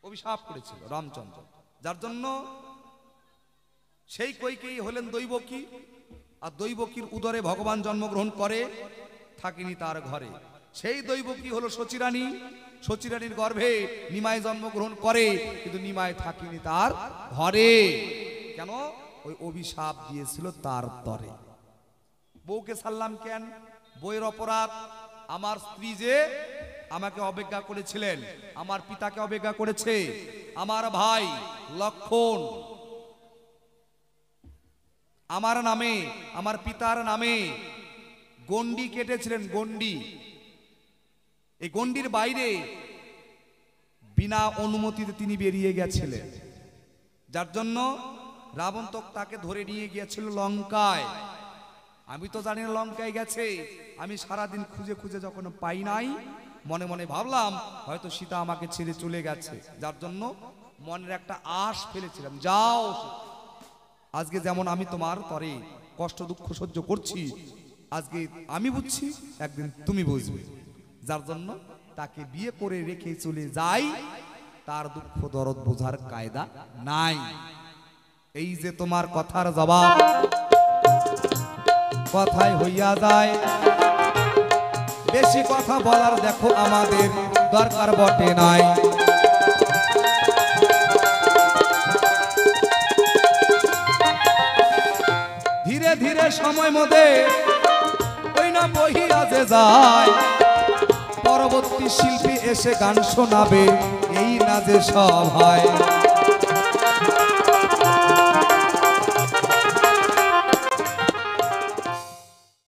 অভিশাপ করেছিল রামচন্দ্র, যার জন্য সেই কৈকেয়ী হলেন দৈবকী, আর দৈবকীর উদরে ভগবান জন্মগ্রহণ করে, থাকিনি তার ঘরে। সেই দৈবকী হলো সচিরানী, সচিরানীর গর্ভে নিমাই জন্মগ্রহণ করে, কিন্তু নিমাই থাকিনি তার ঘরে। কেন? ওই অভিশাপ দিয়েছিল তার তরে। বউকে ছাড়লাম কেন? বউয়ের অপরাধ। আমার স্ত্রী যে আমাকে অবজ্ঞা করেছিলেন, আমার পিতাকে অবজ্ঞা করেছে, আমার ভাই লক্ষণ আমার নামে, আমার পিতার নামে গন্ডি কেটেছিলেন। গন্ডি, এই গন্ডির বাইরে বিনা অনুমতিতে তিনি বেরিয়ে গেছিলেন, যার জন্য রাবণ তো তাকে ধরে নিয়ে গিয়েছিল লঙ্কায়। আমি তো জানি না লঙ্কায় গেছে, আমি সারাদিন খুঁজে খুঁজে যখন পাই নাই, মনে মনে ভাবলাম হয়তো সীতা আমাকে ছেড়ে চলে গেছে, যার জন্য মনের একটা আশ ফেলেছিলাম, যাও। আজকে যেমন আমি তোমার তরে কষ্ট দুঃখ সহ্য করছি, আজকে আমি বুঝছি, একদিন তুমি বুঝবে, যার জন্য তাকে বিয়ে করে রেখে চলে যাই। তার দুঃখ দরদ বোঝার কায়দা নাই। এই যে তোমার কথার জবাব, কথাই হইয়া যায়, বেশি কথা বলার দেখো আমাদের দরকার বটে নাই। ধীরে ধীরে সময় মধ্যে ওই না বহিয়া যে যায়, পরবর্তী শিল্পী এসে গান শোনাবে, এই না যে সব হয়।